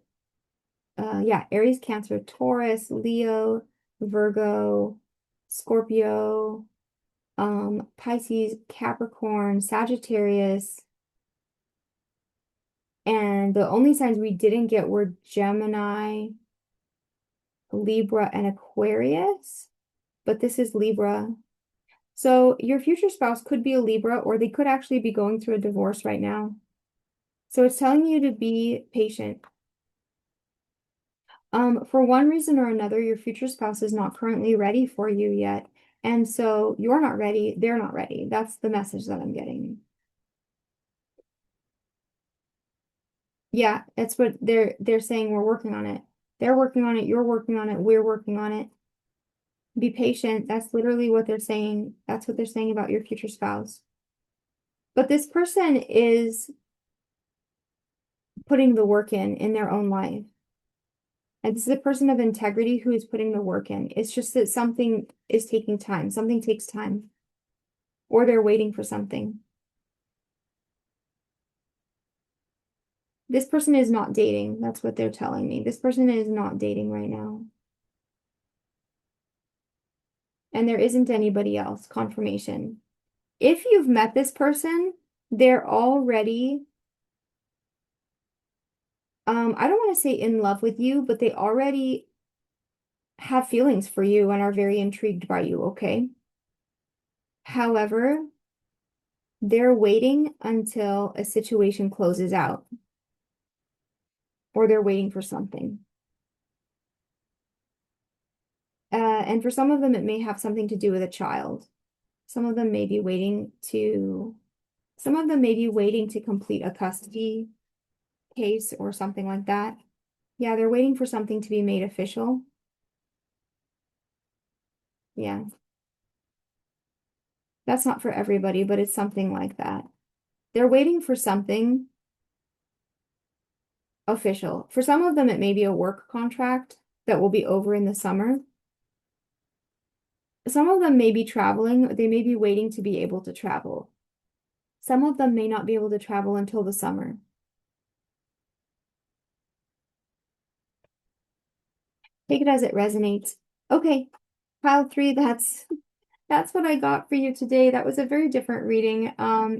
yeah, Aries, Cancer, Taurus, Leo, Virgo, Scorpio, Pisces, Capricorn, Sagittarius, and the only signs we didn't get were Gemini, Libra, and Aquarius, but this is Libra. So your future spouse could be a Libra, or they could actually be going through a divorce right now. So it's telling you to be patient. For one reason or another, your future spouse is not currently ready for you yet. And so you're not ready, they're not ready. That's the message that I'm getting. Yeah, that's what they're saying. We're working on it. They're working on it, you're working on it, we're working on it. Be patient. That's literally what they're saying. That's what they're saying about your future spouse. But this person is putting the work in their own life. And this is a person of integrity who is putting the work in. It's just that something is taking time. Something takes time. Or they're waiting for something. This person is not dating. That's what they're telling me. This person is not dating right now. And there isn't anybody else. Confirmation. If you've met this person, they're already, I don't want to say in love with you, but they already have feelings for you and are very intrigued by you, okay? However, they're waiting until a situation closes out or they're waiting for something. And for some of them, it may have something to do with a child. Some of them may be waiting to, some of them may be waiting to complete a custody case or something like that. Yeah, they're waiting for something to be made official. Yeah. That's not for everybody, but it's something like that. They're waiting for something official. For some of them, it may be a work contract that will be over in the summer. Some of them may be traveling. They may be waiting to be able to travel. Some of them may not be able to travel until the summer. Take it as it resonates. Okay, pile three, that's what I got for you today. That was a very different reading.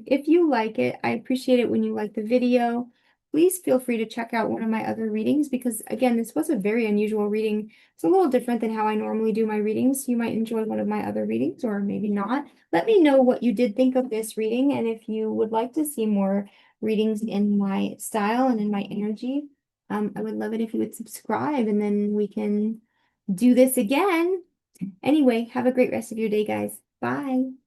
If you like it, I appreciate it when you like the video. Please feel free to check out one of my other readings because, again, this was a very unusual reading. It's a little different than how I normally do my readings. You might enjoy one of my other readings or maybe not. Let me know what you did think of this reading and if you would like to see more readings in my style and in my energy. I would love it if you would subscribe and then we can do this again. Anyway, have a great rest of your day, guys. Bye.